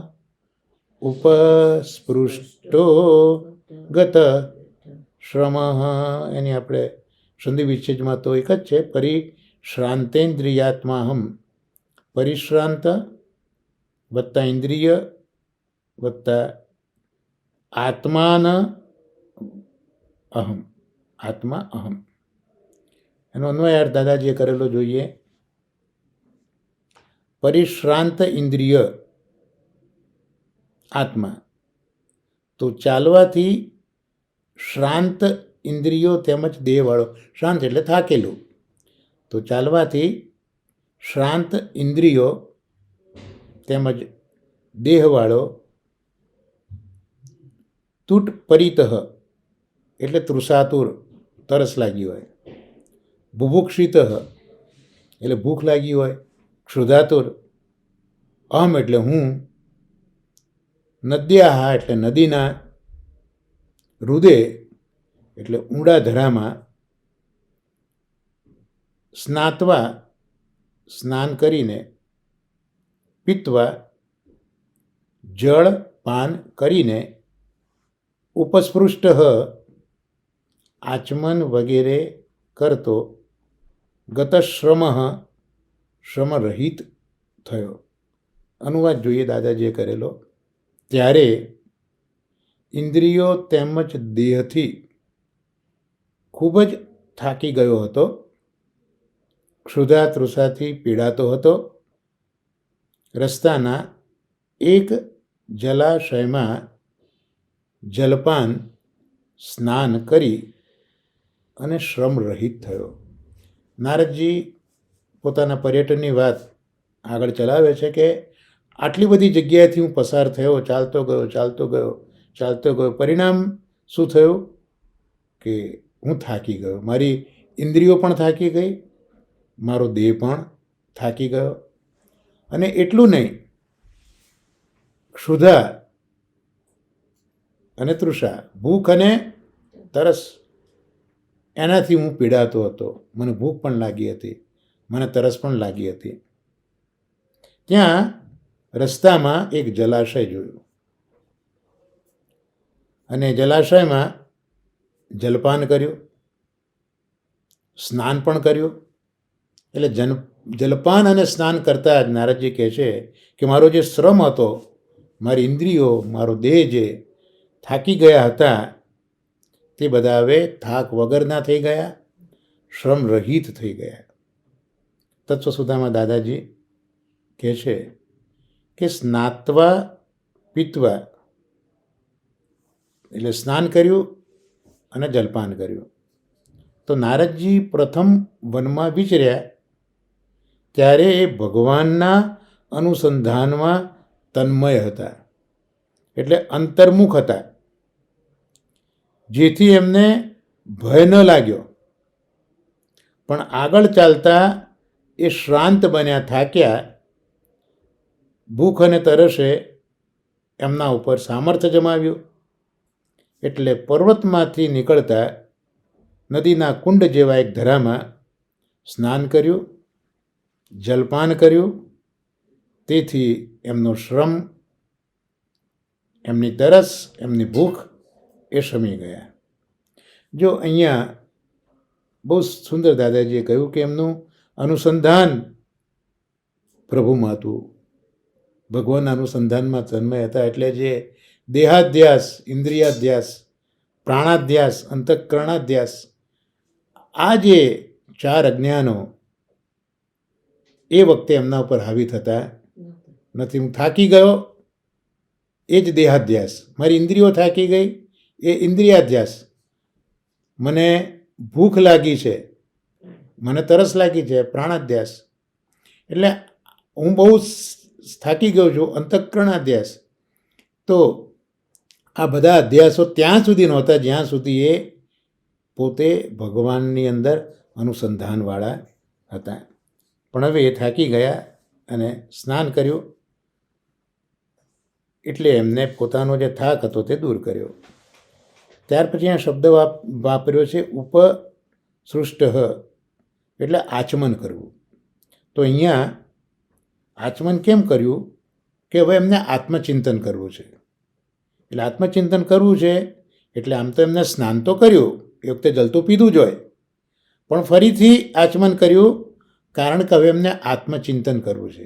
ઉપસ્પૃષ્ટો ગત શ્રમઃ. એની આપણે સંધિ વિચ્છેદમાં તો એક જ છે, પરિશ્રાંતેન્દ્રિયાત્માહમ. પરિશ્રાંત વત્તા ઇન્દ્રિય વત્તા આત્માન અહમ, આત્મા અહમ. એનો અન્વયાર્થ દાદાજીએ કરેલો જોઈએ. પરિશ્રાંત ઇન્દ્રિય આત્મા, તો ચાલવાથી શ્રાંત ઇન્દ્રિયો તેમજ દેહવાળો, શાંત એટલે થાકેલું, તો ચાલવાથી શ્રાંત ઇન્દ્રિયો તેમજ દેહવાળો તૂટ પરિતઃ એટલે તૃષાતુર, તરસ લાગી હોય, બુભુક્ષિત એટલે ભૂખ લાગી હોય, ક્ષુધાતુર, અહમ એટલે હું, નદ્યાહા એટલે નદીના, હૃદે એટલે ઊંડા ધરામાં, સ્નાત્વા સ્નાન કરીને, પીત્વા જળ પાન કરીને, ઉપસ્પૃષ્ટ આચમન વગેરે કરતો, ગતશ્રમ શ્રમરહિત થયો. અનુવાદ જોઈએ દાદાજીએ કરેલો. ત્યારે ઇન્દ્રિયો તેમજ દેહથી ખૂબ જ થાકી ગયો હતો, ક્ષુધા તૃષાથી પીડાતો હતો. રસ્તાના એક જલાશયમાં જલપાન સ્નાન કરી અને શ્રમરહિત થયો. નારદજી પોતાના પર્યટનની વાત આગળ ચલાવે છે કે આટલી બધી જગ્યાએથી હું પસાર થયો, ચાલતો ગયો. પરિણામ શું થયું કે હું થાકી ગયો. મારી ઇન્દ્રિયો પણ થાકી ગઈ, મારો દેહ પણ થાકી ગયો. અને એટલું નહીં, ક્ષુધા અને તૃષા, ભૂખ અને તરસ, એનાથી હું પીડાતો હતો. મને ભૂખ પણ લાગી હતી, મને તરસ પણ લાગી હતી. ત્યાં રસ્તામાં એક જલાશય જોયું અને જલાશયમાં જલપાન કર્યું, સ્નાન પણ કર્યું. એટલે જલપાન અને સ્નાન કરતાં જ નારદજી કહે છે કે મારો જે શ્રમ હતો, મારી ઇન્દ્રિયો, મારો દેહ જે થાકી ગયા હતા, તે બધા હવે થાક વગરના થઈ ગયા, શ્રમ રહિત થઈ ગયા. તત્વસુધામાં દાદાજી કહે છે કે સ્નાત્વા પીત્વા, એટલે સ્નાન કર્યું અને જલપાન કર્યું. તો નારદજી પ્રથમ વનમાં વિચર્યા ત્યારે એ ભગવાનના અનુસંધાનમાં તન્મય હતા, એટલે અંતર્મુખ હતા, જેથી એમને ભય ન લાગ્યો. પણ આગળ ચાલતા એ શ્રાંત બન્યા, થાક્યા. ભૂખ અને તરસે એમના ઉપર સામર્થ્ય જમાવ્યું. એટલે પર્વતમાંથી નીકળતા નદીના કુંડ જેવા એક ધરામાં સ્નાન કર્યું, જલપાન કર્યું. તેથી એમનો શ્રમ, એમની તરસ, એમની ભૂખ એ શમી ગયા. જો અહીંયા બહુ સુંદર દાદાજીએ કહ્યું કે એમનું અનુસંધાન પ્રભુમાં હતું, ભગવાનના અનુસંધાનમાં તન્મય હતા. એટલે જે દેહાધ્યાસ, ઇન્દ્રિયાધ્યાસ, પ્રાણાધ્યાસ, અંતઃકરણાધ્યાસ, આ જે ચાર અજ્ઞાનો એ વખતે એમના ઉપર હાવી થતા નથી. હું થાકી ગયો, એ જ દેહાધ્યાસ. મારી ઇન્દ્રિયો થાકી ગઈ, એ ઇન્દ્રિયાધ્યાસ. મને ભૂખ લાગી છે, મને તરસ લાગી છે, પ્રાણાધ્યાસ. એટલે હું બહુ થાકી ગયો છું, અંતઃકરણાધ્યાસ. તો આ બધા અધ્યાસો ત્યાં સુધી નહોતા જ્યાં સુધી એ પોતે ભગવાનની અંદર અનુસંધાનવાળા હતા. પણ હવે એ થાકી ગયા અને સ્નાન કર્યું, એટલે એમને પોતાનો જે થાક હતો તે દૂર કર્યો. ત્યાર પછી આ શબ્દ વાપર્યો છે ઉપસૃષ્ટ, એટલે આચમન કરવું. તો અહીંયા આચમન કેમ કર્યું કે હવે એમને આત્મચિંતન કરવું છે. એટલે આત્મચિંતન કરવું છે એટલે આમ તો એમને સ્નાન તો કર્યું, એ વખતે જલતું પીધું જ હોય, પણ ફરીથી આચમન કર્યું કારણ કે હવે એમને આત્મચિંતન કરવું છે.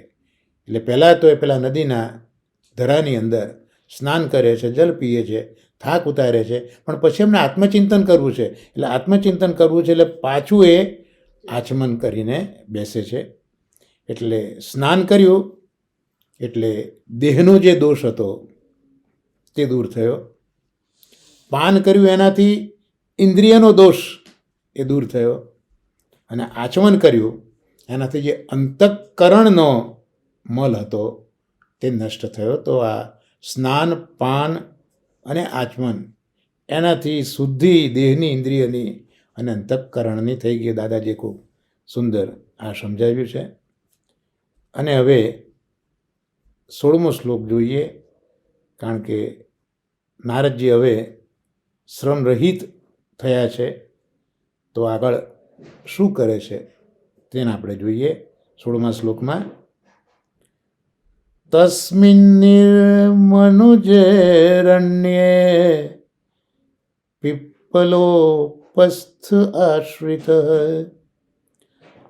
એટલે પહેલાં તો એ પેલા નદીના ધરાની અંદર સ્નાન કરે છે, જલ પીએ છે, થાક ઉતારે છે, પણ પછી એમને આત્મચિંતન કરવું છે. એટલે આત્મચિંતન કરવું છે એટલે પાછું એ આચમન કરીને બેસે છે. એટલે સ્નાન કર્યું એટલે દેહનો જે દોષ હતો તે દૂર થયો. પાન કર્યું એનાથી ઇન્દ્રિયનો દોષ એ દૂર થયો. અને આચમન કર્યું એનાથી જે અંતઃકરણનો મલ હતો તે નષ્ટ થયો. તો આ સ્નાન, પાન અને આચમન એનાથી શુદ્ધિ દેહની, ઇન્દ્રિયની અને અંતઃકરણની થઈ ગઈ. દાદાજી ખૂબ સુંદર આ સમજાવ્યું છે. અને હવે 16મો શ્લોક જોઈએ, કારણ કે નારદજી હવે શ્રમ રહિત થયા છે, તો આગળ શું કરે છે તેને આપણે જોઈએ. 16મા શ્લોકમાં તસ્મિન્નિર્મનુજેરણ્યે પીપ્પલોપસ્થ આશ્રિત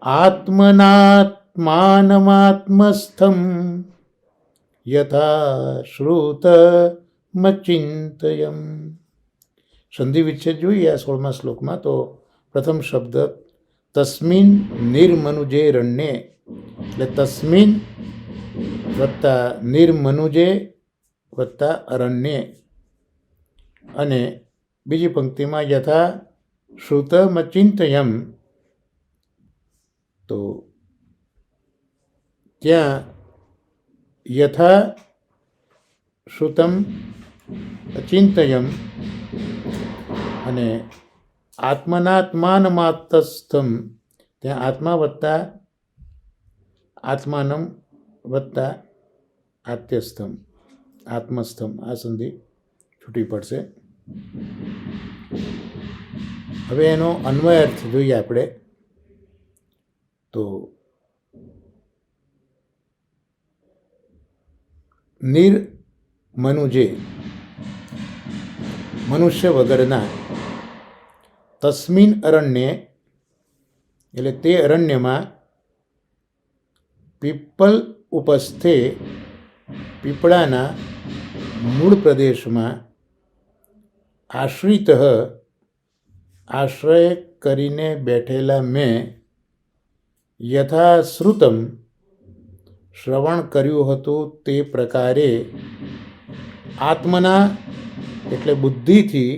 આત્મનાત્માનમાત્મસ્થમ યથા શ્રુતમચિંતયમ. સંધિ વિચ્છેદ જોઈએ આ 16મા શ્લોકમાં. તો પ્રથમ શબ્દ તસ્મિન નિર્મનુજેરણ્યે, એટલે તસ્મિન વત્તા નિર્મનુજે વત્તા અરણ્યે, અને બીજી પંક્તિમાં યથા શ્રુતમચિંતયમ. તો ત્યાં યથા શ્રુતમ ચિંતયમ અને આત્મનાત્માનમાત્તસ્થમ, ત્યાં આત્મા વત્તા આત્માનમ વત્તા આત્યસ્થમ, આત્મસ્થમ, આ સંધિ છૂટી પડશે. હવે એનો અન્વય અર્થ જોઈએ આપણે તો નિર્મનુજે, મનુષ્ય વગરના, તસ્મિન અરણ્યે એટલે તે અરણ્યમાં, પીપલ ઉપસ્થે પીપળાના મૂળ પ્રદેશમાં, આશ્રિત આશ્રય કરીને બેઠેલા મેં, યથાશ્રુતમ શ્રવણ કર્યું હતું તે પ્રકારે, આત્મના એટલે બુદ્ધિથી,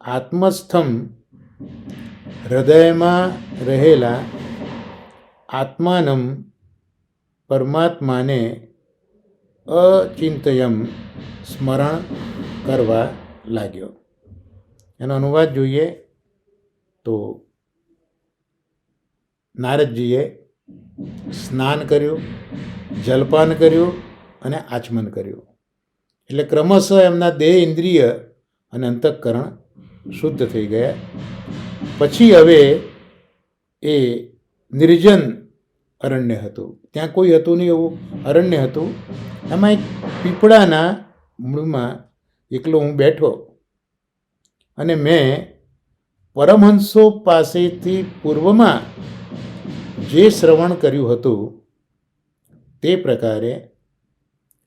આત્મસ્થમ હૃદયમાં રહેલા, આત્માનમ પરમાત્માને, અચિંતયમ સ્મરણ કરવા લાગ્યો. એનો અનુવાદ જોઈએ તો નારદજીએ સ્નાન કર્યું, જલપાન કર્યું અને આચમન કર્યું. એટલે ક્રમશઃ એમના દેહ, ઇન્દ્રિય અને અંતઃકરણ શુદ્ધ થઈ ગયા. પછી હવે એ નિર્જન અરણ્ય હતું, ત્યાં કોઈ હતું નહીં એવું અરણ્ય હતું. એમાં એક પીપળાના મૂળમાં એકલો હું બેઠો અને મેં પરમહંસો પાસેથી પૂર્વમાં જે શ્રવણ કર્યું હતું તે પ્રકારે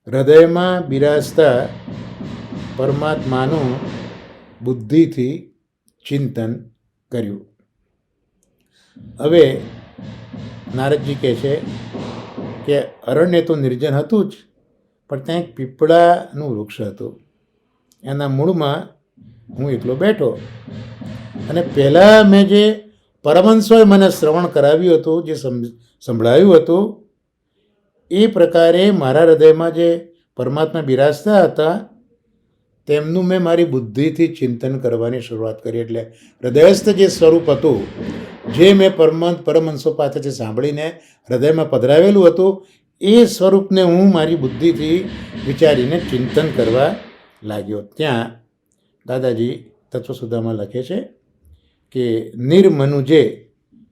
હૃદયમાં બિરાજતા પરમાત્માનું બુદ્ધિથી ચિંતન કર્યું. હવે નારદજી કહે છે કે અરણ્ય તો નિર્જન હતું જ, પણ ત્યાં એક પીપળાનું વૃક્ષ હતું, એના મૂળમાં હું એકલો બેઠો અને પહેલાં મેં જે પરમહંસોએ મને શ્રવણ કરાવ્યું હતું, જે સંભળાવ્યું હતું, એ પ્રકારે મારા હૃદયમાં જે પરમાત્મા બિરાજતા હતા તેમનું મેં મારી બુદ્ધિથી ચિંતન કરવાની શરૂઆત કરી. એટલે હૃદયસ્થ જે સ્વરૂપ હતું, જે મેં પરમહંસો પાસેથી સાંભળીને હૃદયમાં પધરાવેલું હતું, એ સ્વરૂપને હું મારી બુદ્ધિથી વિચારીને ચિંતન કરવા લાગ્યો. ત્યાં દાદાજી તત્વસુધામાં લખે છે કે નિર્મનુજે,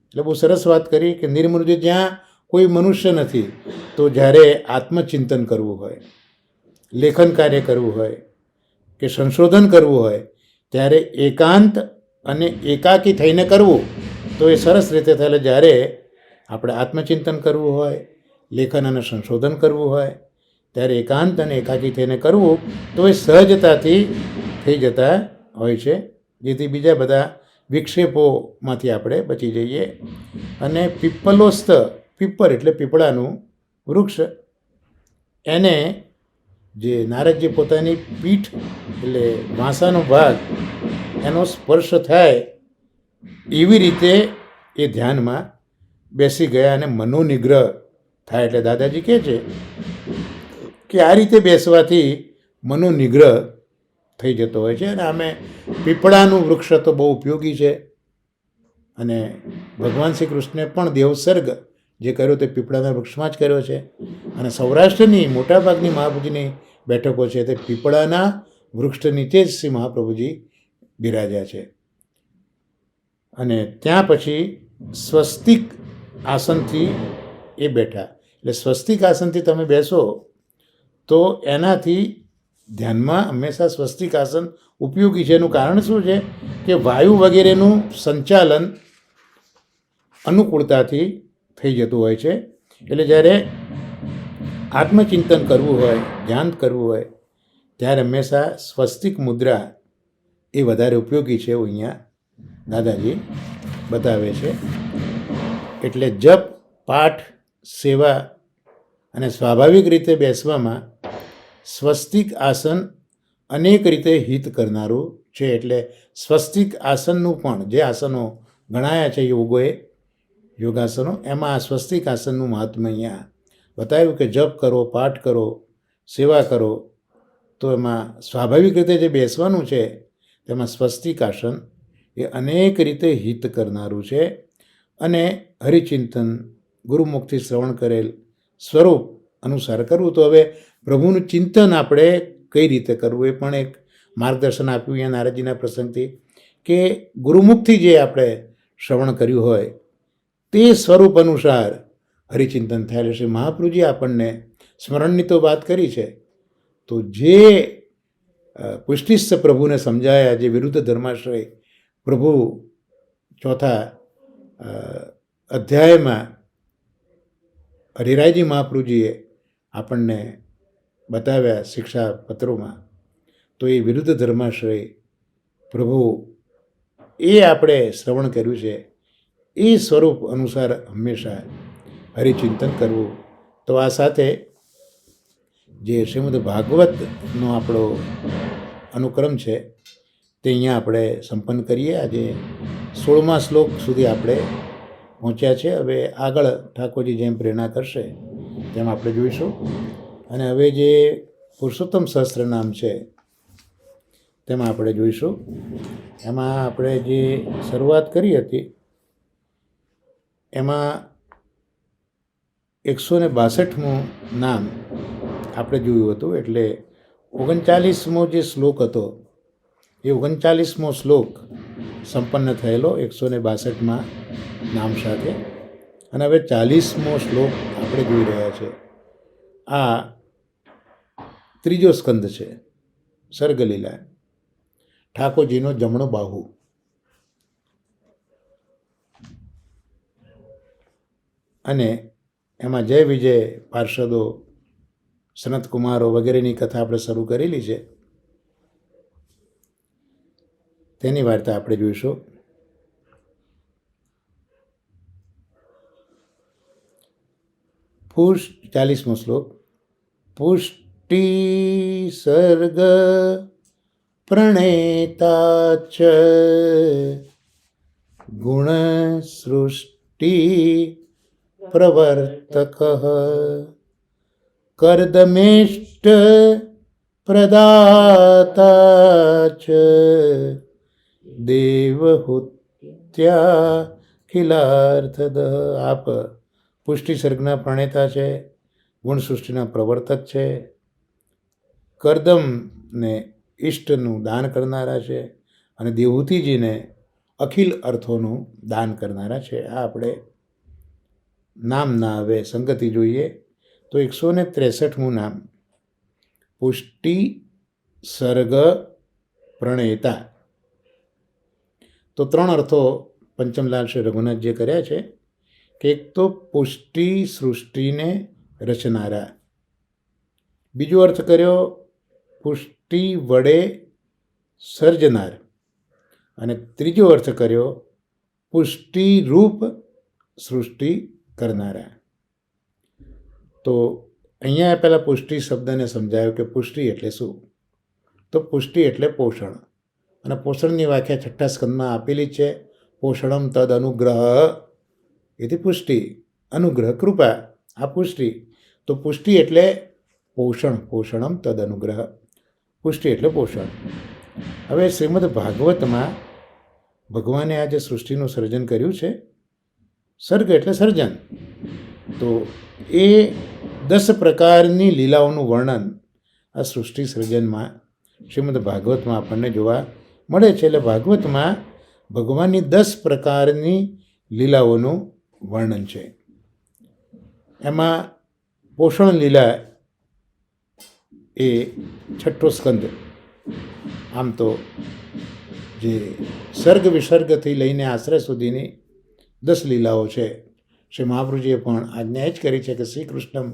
એટલે બહુ સરસ વાત કરી કે નિર્મનુજે જ્યાં કોઈ મનુષ્ય નથી, તો જ્યારે આત્મચિંતન કરવું હોય, લેખન કાર્ય કરવું હોય કે સંશોધન કરવું હોય, ત્યારે એકાંત અને એકાકી થઈને કરવું તો એ સરસ રીતે થાય. જ્યારે આપણે આત્મચિંતન કરવું હોય, લેખન અને સંશોધન કરવું હોય, ત્યારે એકાંત અને એકાકી થઈને કરવું તો એ સહજતાથી થઈ જતા હોય છે, જેથી બીજા બધા વિક્ષેપોમાંથી આપણે બચી જઈએ. અને પીપલોસ્થ, પીપર એટલે પીપળાનું વૃક્ષ, એને જે નારદજી પોતાની પીઠ એટલે વાંસાનો ભાગ એનો સ્પર્શ થાય એવી રીતે એ ધ્યાનમાં બેસી ગયા અને મનોનિગ્રહ થાય. એટલે દાદાજી કહે છે કે આ રીતે બેસવાથી મનોનિગ્રહ થઈ જતો હોય છે. અને આમે પીપળાનું વૃક્ષ તો બહુ ઉપયોગી છે અને ભગવાન શ્રી કૃષ્ણે પણ દેવસર્ગ જે કર્યો તે પીપળાના વૃક્ષમાં જ કર્યો છે. અને સૌરાષ્ટ્રની મોટાભાગની મહાપ્રભુજીની બેઠકો છે તે પીપળાના વૃક્ષ નીચે જ શ્રી મહાપ્રભુજી બિરાજ્યા છે. અને ત્યાં પછી સ્વસ્તિક આસનથી એ બેઠા. એટલે સ્વસ્તિક આસનથી તમે બેસો તો એનાથી ધ્યાનમાં હંમેશા સ્વસ્તિક આસન ઉપયોગી છે. એનું કારણ શું છે કે વાયુ વગેરેનું સંચાલન અનુકૂળતાથી થઈ જતું હોય છે. એટલે જ્યારે આત્મચિંતન કરવું હોય, ધ્યાન કરવું હોય, ત્યારે હંમેશા સ્વસ્તિક મુદ્રા એ વધારે ઉપયોગી છે એવું અહીંયા દાદાજી બતાવે છે. એટલે જપ, પાઠ, સેવા અને સ્વાભાવિક રીતે બેસવામાં સ્વસ્તિક આસન અનેક રીતે હિત કરનારું છે. એટલે સ્વસ્તિક આસનનું પણ જે આસનો ગણાયા છે યોગોએ, યોગાસનો, એમાં આ સ્વસ્તિક આસનનું મહાત્મ્ય અહીંયા બતાવ્યું કે જપ કરો, પાઠ કરો, સેવા કરો, તો એમાં સ્વાભાવિક રીતે જે બેસવાનું છે તેમાં સ્વસ્તિકાસન એ અનેક રીતે હિત કરનારું છે. અને હરિચિંતન, ગુરુમુખથી શ્રવણ કરેલ સ્વરૂપ અનુસાર કરવું. તો હવે પ્રભુનું ચિંતન આપણે કઈ રીતે કરવું એ પણ એક માર્ગદર્શન આપ્યું અહીંયા નારદજીના પ્રસંગથી, કે ગુરુમુખથી જે આપણે શ્રવણ કર્યું હોય તે સ્વરૂપ અનુસાર હરિચિંતન થયેલું છે. મહાપ્રભુજી આપણને સ્મરણની તો વાત કરી છે, તો જે પુષ્ટિસ્થ પ્રભુને સમજાયા, જે વિરુદ્ધ ધર્માશ્રય પ્રભુ ચોથા અધ્યાયમાં હરિરાયજી મહાપ્રભુજીએ આપણને બતાવ્યા શિક્ષાપત્રોમાં, તો એ વિરુદ્ધ ધર્માશ્રય પ્રભુ એ આપણે શ્રવણ કર્યું છે એ સ્વરૂપ અનુસાર હંમેશા હરિચિંતન કરવું. તો આ સાથે જે શ્રીમદ ભાગવતનો આપણો અનુક્રમ છે તે અહીંયા આપણે સંપન્ન કરીએ. આજે 16મા શ્લોક સુધી આપણે પહોંચ્યા છે. હવે આગળ ઠાકોરજી જેમ પ્રેરણા કરશે તેમ આપણે જોઈશું. અને હવે જે પુરુષોત્તમ સહસ્ત્રનામ છે તેમાં આપણે જોઈશું. એમાં આપણે જે શરૂઆત કરી હતી એમાં 162મું નામ આપણે જોયું હતું. એટલે 39મો જે શ્લોક હતો એ 39મો શ્લોક સંપન્ન થયેલો 162માં નામ સાથે. અને હવે 40મો શ્લોક આપણે જોઈ રહ્યા છે. આ ત્રીજો સ્કંદ છે, સર્ગલીલા, ઠાકોરજીનો જમણો બાહુ. અને એમાં જય વિજય પાર્ષદો, સનતકુમારો વગેરેની કથા આપણે શરૂ કરેલી છે, તેની વાર્તા આપણે જોઈશું. પુષ્ટ 40મો શ્લોક. પુષ્ટિ સર્ગ પ્રણેતા ચ ગુણ સૃષ્ટિ પ્રવર્તક કર્દમેષ્ટ પ્રદાતા ચ દેવહૂત્યા ખિલાર્થદ. આપ પુષ્ટિ સર્ગના પ્રણેતા છે, ગુણ સૃષ્ટિના પ્રવર્તક છે, કર્દમને ઇષ્ટનું દાન કરનારા છે, અને દેવહૂતિજીને અખિલ અર્થોનું દાન કરનારા છે. આ આપણે નામના હવે સંગતિ જોઈએ. તો 163મું નામ પુષ્ટિ સર્ગ પ્રણેતા. તો 3 અર્થો પંચમલાલ શ્રી રઘુનાથજીએ કર્યા છે કે એક તો પુષ્ટિ સૃષ્ટિને રચનારા, બીજો અર્થ કર્યો પુષ્ટિ વડે સર્જનાર, અને ત્રીજો અર્થ કર્યો પુષ્ટિ રૂપ સૃષ્ટિ કરનારા. તો અહીંયા પહેલાં પુષ્ટિ શબ્દને સમજાયો કે પુષ્ટિ એટલે શું. તો પુષ્ટિ એટલે પોષણ, અને પોષણની વ્યાખ્યા 6ઠ્ઠા સ્કંદમાં આપેલી છે. પોષણમ તદ અનુગ્રહ, એથી પુષ્ટિ, અનુગ્રહ કૃપા, આ પુષ્ટિ. તો પુષ્ટિ એટલે પોષણ, પોષણમ તદ અનુગ્રહ, પુષ્ટિ એટલે પોષણ. હવે શ્રીમદ ભાગવતમાં ભગવાને આ જે સૃષ્ટિનું સર્જન કર્યું છે, સર્ગ એટલે સર્જન, તો એ 10 પ્રકારની લીલાઓનું વર્ણન આ સૃષ્ટિ સર્જનમાં શ્રીમદ ભાગવતમાં આપણને જોવા મળે છે. એટલે ભાગવતમાં ભગવાનની 10 પ્રકારની લીલાઓનું વર્ણન છે. એમાં પોષણ લીલા એ 6ઠ્ઠો સ્કંદ. આમ તો જે સર્ગ વિસર્ગથી લઈને આશ્રય સુધીની 10 લીલાઓ છે. શ્રી મહાપ્રભુજીએ પણ આજ્ઞા જ કરી છે કે શ્રી કૃષ્ણમ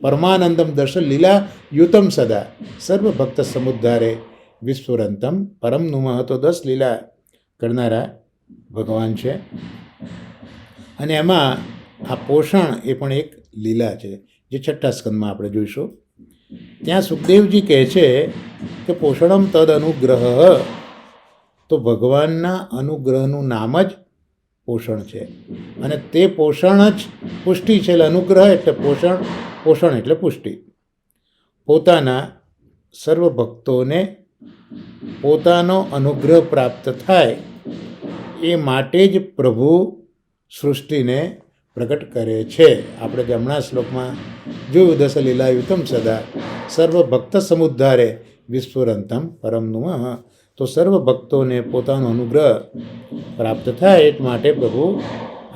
પરમાનંદમ દર્શન લીલા યુતમ સદા સર્વ ભક્ત સમુદ્ધારે વિસ્ફુરંતમ પરમ નુમઃ. તો 10 લીલા કરનારા ભગવાન છે. અને એમાં આ પોષણ એ પણ એક લીલા છે, જે 6ઠ્ઠા સ્કંદમાં આપણે જોઈશું. ત્યાં સુખદેવજી કહે છે કે પોષણમ તદ અનુગ્રહ, તો ભગવાનના અનુગ્રહનું નામ જ પોષણ છે. અને તે પોષણ જ પુષ્ટિ છે. એટલે અનુગ્રહ એટલે પોષણ, પોષણ એટલે પુષ્ટિ. પોતાના સર્વ ભક્તોને પોતાનો અનુગ્રહ પ્રાપ્ત થાય એ માટે જ પ્રભુ સૃષ્ટિને પ્રગટ કરે છે. આપણે જે હમણાં શ્લોકમાં જોયું, દસ લીલાયુતમ સદા સર્વ ભક્ત સમુદ્ધારે વિસ્ફુરંતમ પરમ નુમઃ. તો સર્વ ભક્તોને પોતાનો અનુગ્રહ પ્રાપ્ત થાય એ માટે પ્રભુ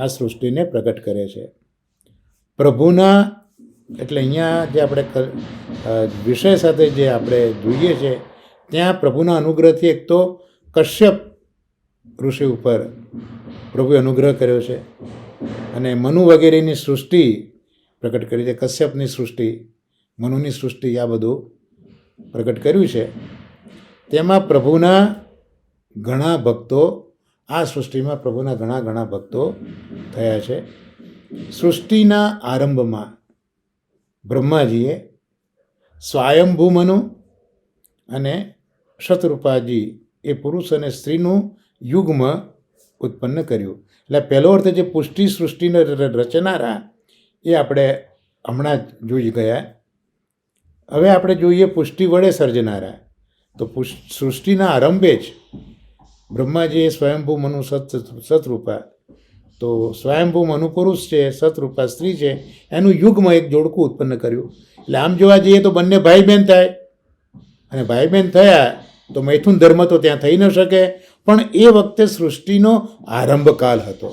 આ સૃષ્ટિને પ્રગટ કરે છે. પ્રભુના એટલે અહીંયા જે આપણે વિષય સાથે જે આપણે જોઈએ છે, ત્યાં પ્રભુના અનુગ્રહથી એક તો કશ્યપ ઋષિ ઉપર પ્રભુએ અનુગ્રહ કર્યો છે અને મનુ વગેરેની સૃષ્ટિ પ્રગટ કરી છે. કશ્યપની સૃષ્ટિ, મનુની સૃષ્ટિ, આ બધું પ્રગટ કર્યું છે. તેમાં પ્રભુના ઘણા ભક્તો, આ સૃષ્ટિમાં પ્રભુના ઘણા ભક્તો થયા છે. સૃષ્ટિના આરંભમાં બ્રહ્માજીએ સ્વયંભૂ મનુ અને શતરૂપાજી એ પુરુષ અને સ્ત્રીનું યુગ્મ ઉત્પન્ન કર્યું. એટલે પહેલો અર્થ જે પુષ્ટિ સૃષ્ટિને રચનારા એ આપણે હમણાં જ જોઈ ગયા. હવે આપણે જોઈએ પુષ્ટિ વડે સર્જનારા. તો સૃષ્ટિના આરંભે જ બ્રહ્માજીએ સ્વયંભૂ મનુ સતરૂપા, તો સ્વયંભૂ મનુ પુરુષ છે, સતરૂપા સ્ત્રી છે, એનું યુગ્મ એક જોડકું ઉત્પન્ન કર્યું. એટલે આમ જોવા જઈએ તો બંને ભાઈ બહેન થાય, અને ભાઈ બહેન થયા તો મૈથુન ધર્મ તો ત્યાં થઈ ન શકે. પણ એ વખતે સૃષ્ટિનો આરંભકાલ હતો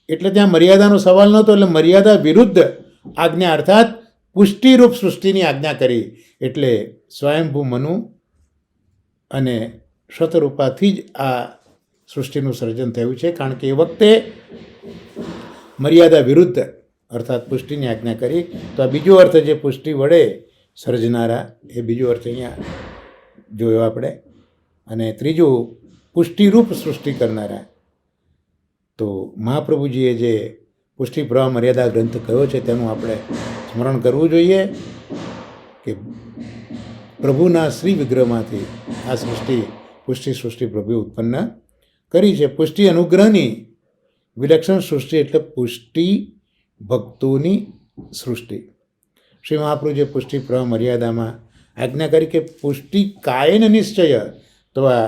એટલે ત્યાં મર્યાદાનો સવાલ નહોતો. એટલે મર્યાદા વિરુદ્ધ આજ્ઞા અર્થાત પુષ્ટિરૂપ સૃષ્ટિની આજ્ઞા કરી. એટલે સ્વયંભૂ મનુ અને શતરૂપાથી જ આ સૃષ્ટિનું સર્જન થયું છે. કારણ કે એ વખતે મર્યાદા વિરુદ્ધ અર્થાત પુષ્ટિની આજ્ઞા કરી. તો આ બીજો અર્થ જે પુષ્ટિ વડે સર્જનારા, એ બીજો અર્થ અહીંયા જોયો આપણે. અને ત્રીજું પુષ્ટિરૂપ સૃષ્ટિ કરનારા. તો મહાપ્રભુજીએ જે પુષ્ટિ પ્રવાહ મર્યાદા ગ્રંથ કયો છે તેનું આપણે સ્મરણ કરવું જોઈએ કે પ્રભુના શ્રી વિગ્રહમાંથી આ પુષ્ટિ સૃષ્ટિ પ્રભુએ ઉત્પન્ન કરી છે. પુષ્ટિ અનુગ્રહની વિલક્ષણ સૃષ્ટિ એટલે પુષ્ટિ ભક્તોની સૃષ્ટિ. શ્રી મહાપ્રભુ જે પુષ્ટિ પ્રવાહ મર્યાદામાં આજ્ઞા કરી કે પુષ્ટિ કાયન નિશ્ચય, તો આ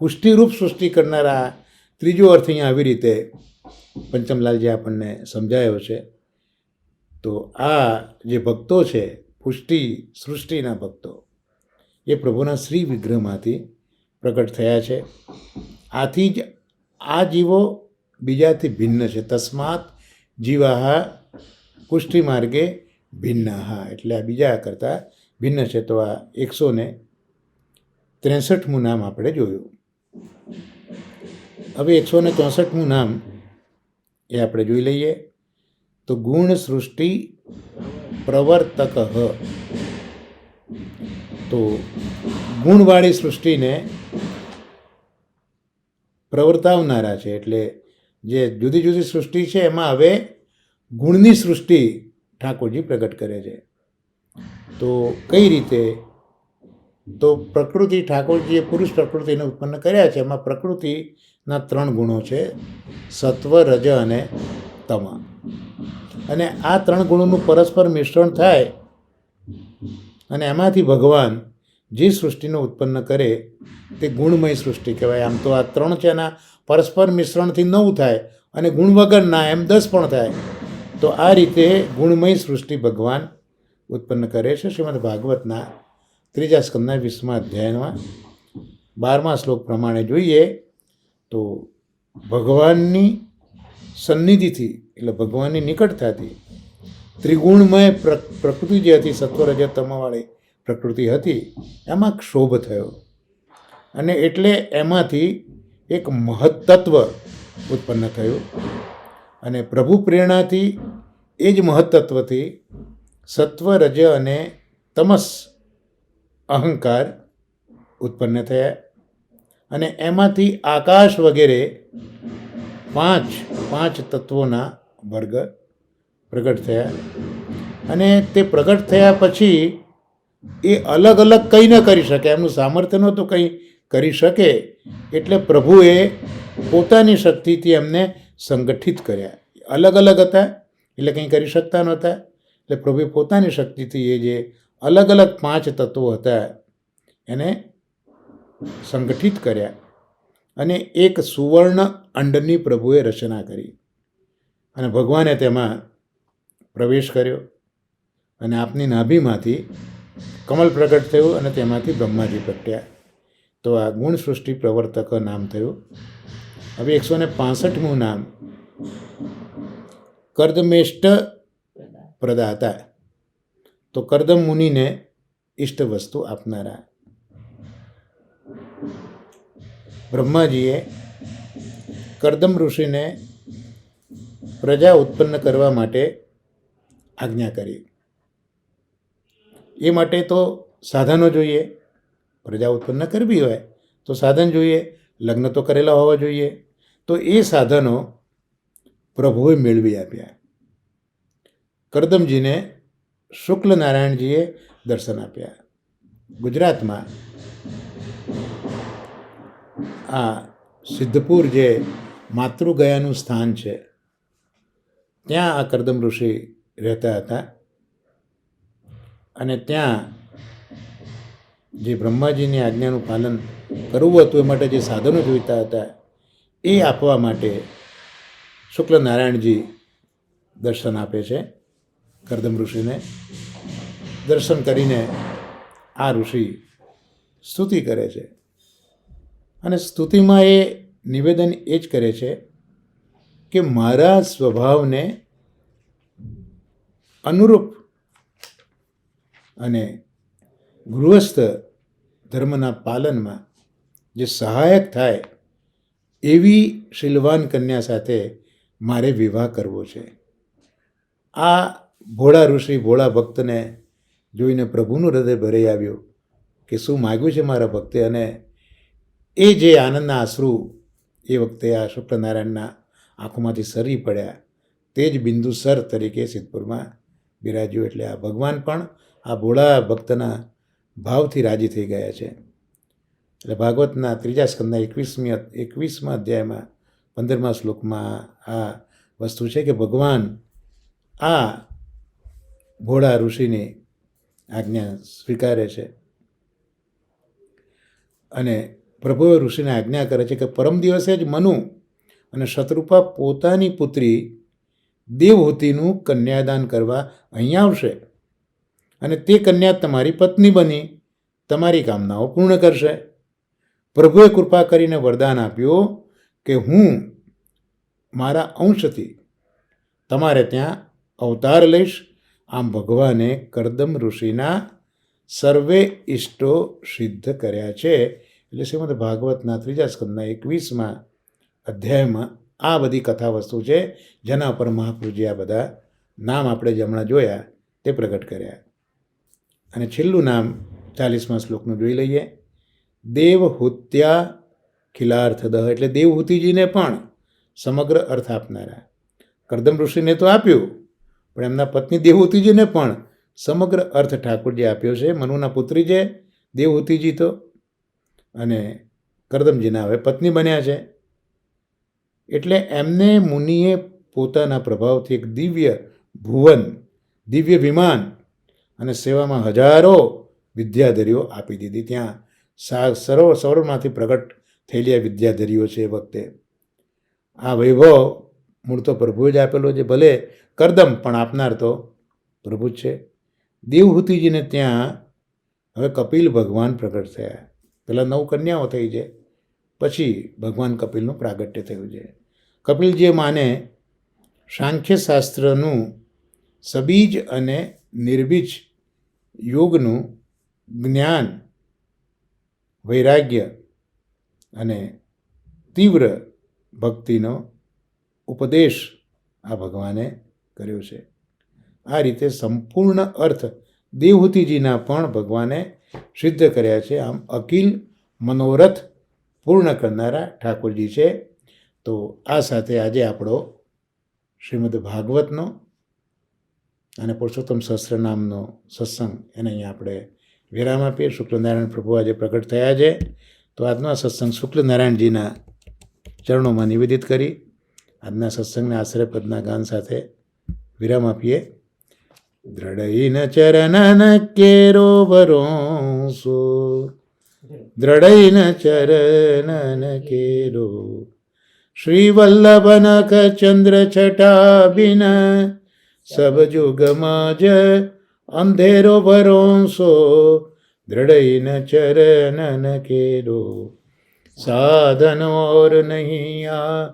પુષ્ટિરૂપ સૃષ્ટિ કરનારા ત્રીજો અર્થ અહીંયા આવી રીતે પંચમલાલજી આપણને સમજાયો છે. તો આ જે ભક્તો છે પુષ્ટિ સૃષ્ટિના ભક્તો, એ પ્રભુના શ્રી વિગ્રહમાંથી પ્રગટ થયા છે. આથી જ આ જીવો બીજાથી ભિન્ન છે. તસ્માત જીવાહા પુષ્ટિ માર્ગે ભિન્નાહા, એટલે આ બીજા કરતાં ભિન્ન છે. તો આ 163મું નામ આપણે જોયું. હવે 164મું નામ એ આપણે જોઈ લઈએ. તો ગુણ સૃષ્ટિ પ્રવર્તક. તો ગુણવાળી સૃષ્ટિને પ્રવર્તાવનારા છે. એટલે જે જુદી જુદી સૃષ્ટિ છે એમાં હવે ગુણની સૃષ્ટિ ઠાકોરજી પ્રગટ કરે છે. તો કઈ રીતે? તો પ્રકૃતિ, ઠાકોરજીએ પુરુષ પ્રકૃતિને ઉત્પન્ન કર્યા છે. એમાં પ્રકૃતિના 3 ગુણો છે, સત્વ, રજ અને તમ. અને આ 3 ગુણોનું પરસ્પર મિશ્રણ થાય અને એમાંથી ભગવાન જે સૃષ્ટિને ઉત્પન્ન કરે તે ગુણમય સૃષ્ટિ કહેવાય. આમ તો આ 3 છે એના પરસ્પર મિશ્રણથી 9 થાય અને ગુણ વગરના એમ 10 પણ થાય. તો આ રીતે ગુણમય સૃષ્ટિ ભગવાન ઉત્પન્ન કરે છે. શ્રીમદ ભાગવતના 3 સ્કંદના 20મા અધ્યાયમાં 12મા શ્લોક પ્રમાણે જોઈએ તો ભગવાનની સન્નિધિથી એટલે ભગવાનની નિકટતાથી ત્રિગુણમય પ્રકૃતિ જે હતી, સત્વરજ તમવાળી પ્રકૃતિ હતી, એમાં ક્ષોભ થયો અને એટલે એમાંથી એક મહત્તત્વ ઉત્પન્ન થયું. અને પ્રભુ પ્રેરણાથી એ જ મહત્તત્વથી સત્વ, રજ અને તમસ અહંકાર ઉત્પન્ન થયા. અને એમાંથી આકાશ વગેરે પાંચ તત્વોના વર્ગ પ્રગટ થયા. અને તે પ્રગટ થયા પછી એ અલગ અલગ કંઈ ન કરી શકે, એમનું સામર્થ્ય નહોતું કંઈ કરી શકે. એટલે પ્રભુએ પોતાની શક્તિથી એમને સંગઠિત કર્યા. અલગ અલગ હતા એટલે કંઈ કરી શકતા નહોતા, એટલે પ્રભુએ પોતાની શક્તિથી એ જે અલગ અલગ 5 તત્વો હતા એને સંગઠિત કર્યા અને એક સુવર્ણ અંડની પ્રભુએ રચના કરી અને ભગવાને તેમાં પ્રવેશ કર્યો અને આપની નાભીમાંથી કમલ પ્રગટ થયું અને તેમાંથી બ્રહ્માજી પ્રગટ્યા. તો આ ગુણ સૃષ્ટિ પ્રવર્તક નામ થયું. હવે 165મું નામ કર્દમેષ્ટ પ્રદાતા. તો કર્દમ મુનિને ઇષ્ટ વસ્તુ આપનારા. બ્રહ્માજીએ કર્દમ ઋષિને પ્રજા ઉત્પન્ન કરવા માટે આજ્ઞા કરી. એ માટે તો સાધનો જોઈએ. પ્રજા ઉત્પન્ન કરવી હોય તો સાધન જોઈએ, લગ્ન તો કરેલા હોવા જોઈએ. તો એ સાધનો પ્રભુએ મેળવી આપ્યા. કર્દમજીને શુક્લ નારાયણજીએ દર્શન આપ્યા. ગુજરાતમાં આ સિદ્ધપુર જે માતૃગયાનું સ્થાન છે ત્યાં આ કર્દમ ઋષિ રહેતા હતા અને ત્યાં જે બ્રહ્માજીની આજ્ઞાનું પાલન કરવું હતું એ માટે જે સાધનો જોઈતા હતા એ આપવા માટે શુક્લ નારાયણજી દર્શન આપે છે કર્દમ ઋષિને. દર્શન કરીને આ ઋષિ સ્તુતિ કરે છે અને સ્તુતિમાં એ નિવેદન એ જ કરે છે કે મારા સ્વભાવને અનુરૂપ અને ગૃહસ્થ ધર્મના પાલનમાં જે સહાયક થાય એવી શીલવાન કન્યા સાથે મારે વિવાહ કરવો છે. આ ભોળા ઋષિ ભોળા ભક્તને જોઈને પ્રભુનું હૃદય ભરાઈ આવ્યું કે શું માગ્યું છે મારા ભક્તે. અને એ જે આનંદના આંસુ એ વખતે આ શુક્લનારાયણના આંખોમાંથી સરી પડ્યા તે જ બિંદુસર તરીકે સિદ્ધપુરમાં બિરાજ્યું. એટલે આ ભગવાન પણ આ ભોળા ભક્તના ભાવથી રાજી થઈ ગયા છે. એટલે ભાગવતના 3 સ્કંદના 21મા અધ્યાયમાં 15મા શ્લોકમાં આ વસ્તુ છે કે ભગવાન આ ભોળા ઋષિની આજ્ઞા સ્વીકારે છે અને પ્રભુએ ઋષિને આજ્ઞા કરે છે કે પરમ દિવસે જ મનુ અને શત્રુપા પોતાની પુત્રી દેવહૂતિનું કન્યાદાન કરવા અહીંયા આવશે અને તે કન્યા તમારી પત્ની બની તમારી કામનાઓ પૂર્ણ કરશે. પ્રભુએ કૃપા કરીને વરદાન આપ્યું કે હું મારા અંશથી તમારે ત્યાં અવતાર લઈશ. આમ ભગવાને કર્દમ ઋષિના સર્વે ઇષ્ટો સિદ્ધ કર્યા છે. એટલે શ્રીમદ ભાગવતના 3 સ્કંદના 21મા અધ્યાયમાં આ બધી કથા વસ્તુ છે જેના પર મહાપ્રભુજી આ બધા નામ આપણે જે હમણાં જોયા તે પ્રગટ કર્યા. અને છેલ્લું નામ 40મા શ્લોકનું જોઈ લઈએ. દેવહૂત્યા ખિલાર્થદઃ. એટલે દેવહૂતિજીને પણ સમગ્ર અર્થ આપનારા. કર્દમ ઋષિને તો આપ્યું પણ એમના પત્ની દેવહૂતિજીને પણ સમગ્ર અર્થ ઠાકોરજી આપ્યો છે. મનુના પુત્રી છે દેવહૂતિજી તો, અને કર્દમજીના હવે પત્ની બન્યા છે. એટલે એમને મુનિએ પોતાના પ્રભાવથી એક દિવ્ય ભુવન, દિવ્ય વિમાન અને સેવામાં હજારો વિદ્યાધરીઓ આપી દીધી. ત્યાં સરોવરમાંથી પ્રગટ થયેલી આ વિદ્યાધરીઓ છે. એ વખતે આ વૈભવ મૂળ તો પ્રભુએ જ આપેલો છે. ભલે કર્દમ પણ આપનાર તો પ્રભુ જ છે. દેવહૂતિજીને ત્યાં હવે કપિલ ભગવાન પ્રગટ થયા. પહેલાં 9 કન્યાઓ થઈ છે, પછી ભગવાન કપિલનું પ્રાગટ્ય થયું છે. કપિલજી માને સાંખ્યશાસ્ત્રનું સબીજ અને નિર્બીજ યોગનું જ્ઞાન, વૈરાગ્ય અને તીવ્ર ભક્તિનો ઉપદેશ આ ભગવાને કર્યો છે. આ રીતે સંપૂર્ણ અર્થ દેવહૂતિજીના પણ ભગવાને સિદ્ધ કર્યા છે. આમ અખિલ મનોરથ પૂર્ણ કરનારા ઠાકોરજી છે. તો આ સાથે આજે આપણો શ્રીમદ ભાગવતનો અને પુરુષોત્તમ સહસ્રનામનો સત્સંગ એને અહીંયા આપણે વિરામ આપીએ. શુક્લનારાયણ પ્રભુ આજે પ્રગટ થયા છે તો આજનો આ સત્સંગ શુક્લનારાયણજીના ચરણોમાં નિવેદિત કરી આજના સત્સંગના આશ્રય પદના ગાન સાથે વિરામ આપીએ. દ્રઢઈન ચરણન કેરો ભરોસો, દ્રઢઈન ચરણન કેરો, શ્રી વલ્લભ નખ ચંદ્ર છટા બિન, સબ જુગમાં જ અંધેરો ભરોસો, દ્રઢઈન ચરણન કેરો, साधन और नहीं आ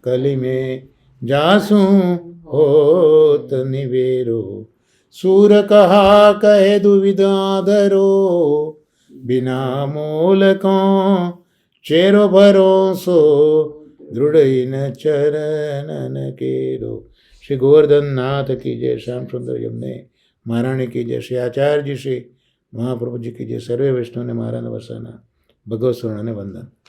कली में जासूं होत निवेरो, सूर कहा कहे दुविधा धरो, बिना मूल को चेरो भरोसो, दृढ़ चरणन केरो. श्री गोवर्धन नाथ की जय, श्याम सुंदर यमुने महाराणी की जय, श्री आचार्य जी श्री महाप्रभु जी की जय, सर्वे वैष्णव ने महाराणा वसाना. ભગવત સ્વર્ણને વંદન.